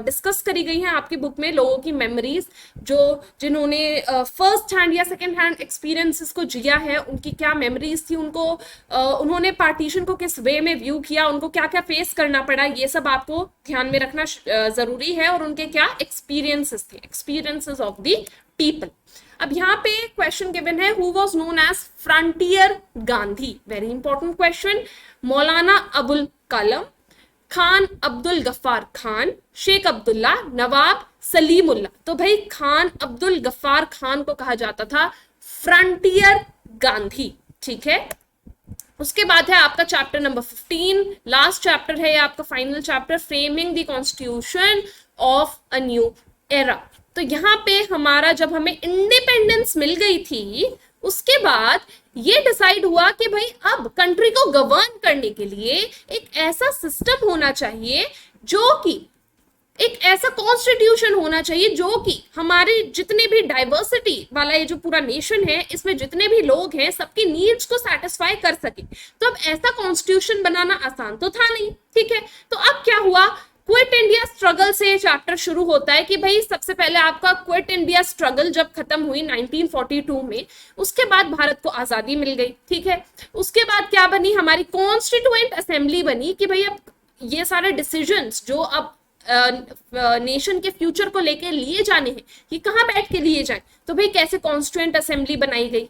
Speaker 1: डिस्कस करी गई हैं आपकी बुक में लोगों की मेमोरीज, जो जिन्होंने फर्स्ट हैंड या सेकेंड हैंड एक्सपीरियंसेस को जिया है, उनकी क्या मेमोरीज थी, उनको उन्होंने पार्टीशन को किस वे में व्यू किया, उनको क्या क्या फेस करना पड़ा, ये सब आपको ध्यान में रखना जरूरी है, और उनके क्या एक्सपीरियंसेस थे, एक्सपीरियंसेस ऑफ द पीपल। अब यहाँ पे क्वेश्चन गिवन है, who was known as frontier Gandhi, very important question. Maulana Abul कलम, खान अब्दुल गफ्फार खान, शेख अब्दुल्ला, नवाब सलीमुल्ला। तो भाई खान अब्दुल गफ्फार खान को कहा जाता था फ्रंटियर गांधी, ठीक है। उसके बाद है आपका चैप्टर नंबर 15, लास्ट चैप्टर है आपका final chapter, framing the constitution of a new era. तो यहाँ पे हमारा जब हमें इंडिपेंडेंस मिल गई थी, उसके बाद ये डिसाइड हुआ कि भाई अब कंट्री को गवर्न करने के लिए एक ऐसा सिस्टम होना चाहिए, जो कि एक ऐसा कॉन्स्टिट्यूशन होना चाहिए जो कि हमारे जितने भी डाइवर्सिटी वाला ये जो पूरा नेशन है, इसमें जितने भी लोग हैं, सबकी नीड्स को सेटिस्फाई कर सके। तो अब ऐसा कॉन्स्टिट्यूशन बनाना आसान तो था नहीं, ठीक है। तो अब क्या हुआ, क्विट इंडिया स्ट्रगल से चैप्टर शुरू होता है कि भाई सबसे पहले आपका क्विट इंडिया स्ट्रगल जब खत्म हुई 1942 में, उसके बाद भारत को आजादी मिल गई, ठीक है। उसके बाद क्या बनी, हमारी कॉन्स्टिट्यूएंट असेंबली बनी कि भाई अब ये सारे डिसीजंस जो अब नेशन के फ्यूचर को लेके लिए जाने हैं, कि कहाँ बैठ के लिए जाए, तो भाई कैसे कॉन्स्टिट्यूएंट असेंबली बनाई गई।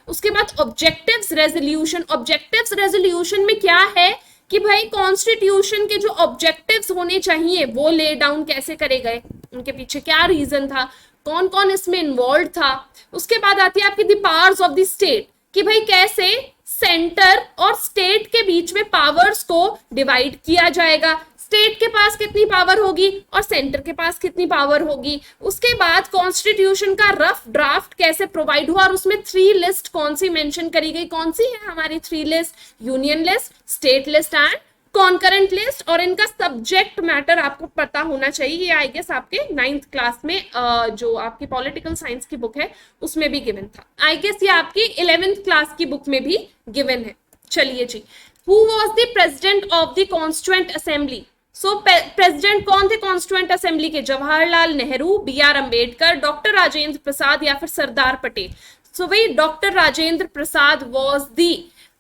Speaker 1: उसके बाद ऑब्जेक्टिव्स रेजोल्यूशन, ऑब्जेक्टिव्स रेजोल्यूशन में क्या है कि भाई कॉन्स्टिट्यूशन के जो ऑब्जेक्टिव्स होने चाहिए वो ले डाउन कैसे करे गए, उनके पीछे क्या रीजन था, कौन कौन इसमें इन्वॉल्व था। उसके बाद आती है आपकी the powers of the state, कि भाई कैसे सेंटर और स्टेट के बीच में पावर्स को डिवाइड किया जाएगा, स्टेट के पास कितनी पावर होगी और सेंटर के पास कितनी पावर होगी। उसके बाद कॉन्स्टिट्यूशन का रफ ड्राफ्ट कैसे प्रोवाइड हुआ, और उसमें 3 लिस्ट कौन सी मेंशन करी गई, कौन सी है हमारी 3 list, union list, state list and concurrent list. और इनका सब्जेक्ट मैटर आपको पता होना चाहिए, ये आई गेस आपके 9th क्लास में जो आपकी पॉलिटिकल साइंस की बुक है उसमें भी गिवन था, आई गेस ये आपकी 11th क्लास की बुक में भी गिवन है। चलिए जी, who was the president of the constituent assembly. So president कौन थे कॉन्स्टिट्यूएंट असेंबली के, जवाहरलाल नेहरू, बी.आर. अंबेडकर, डॉक्टर राजेंद्र प्रसाद या फिर सरदार पटेल। सो भाई doctor Rajendra Prasad was the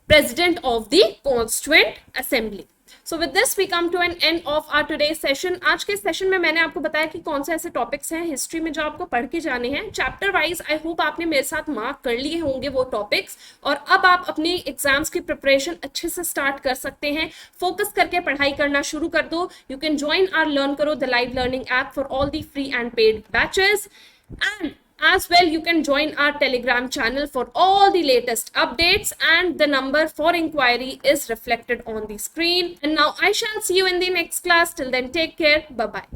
Speaker 1: president of the constituent assembly. So with this we come to an end of our today session. आज के session में मैंने आपको बताया कि कौन से ऐसे टॉपिक्स हैं हिस्ट्री में जो आपको पढ़ के जाने हैं चैप्टर वाइज। आई होप आपने मेरे साथ मार्क कर लिए होंगे वो टॉपिक्स, और अब आप अपने एग्जाम्स की प्रिपरेशन अच्छे से स्टार्ट कर सकते हैं। फोकस करके पढ़ाई करना शुरू कर दो। You can join our learn करो the live learning app for all the free and paid batches, and as well you can join our telegram channel for all the latest updates, and the number for inquiry is reflected on the screen. And now I shall see you in the next class. Till then, take care. Bye bye.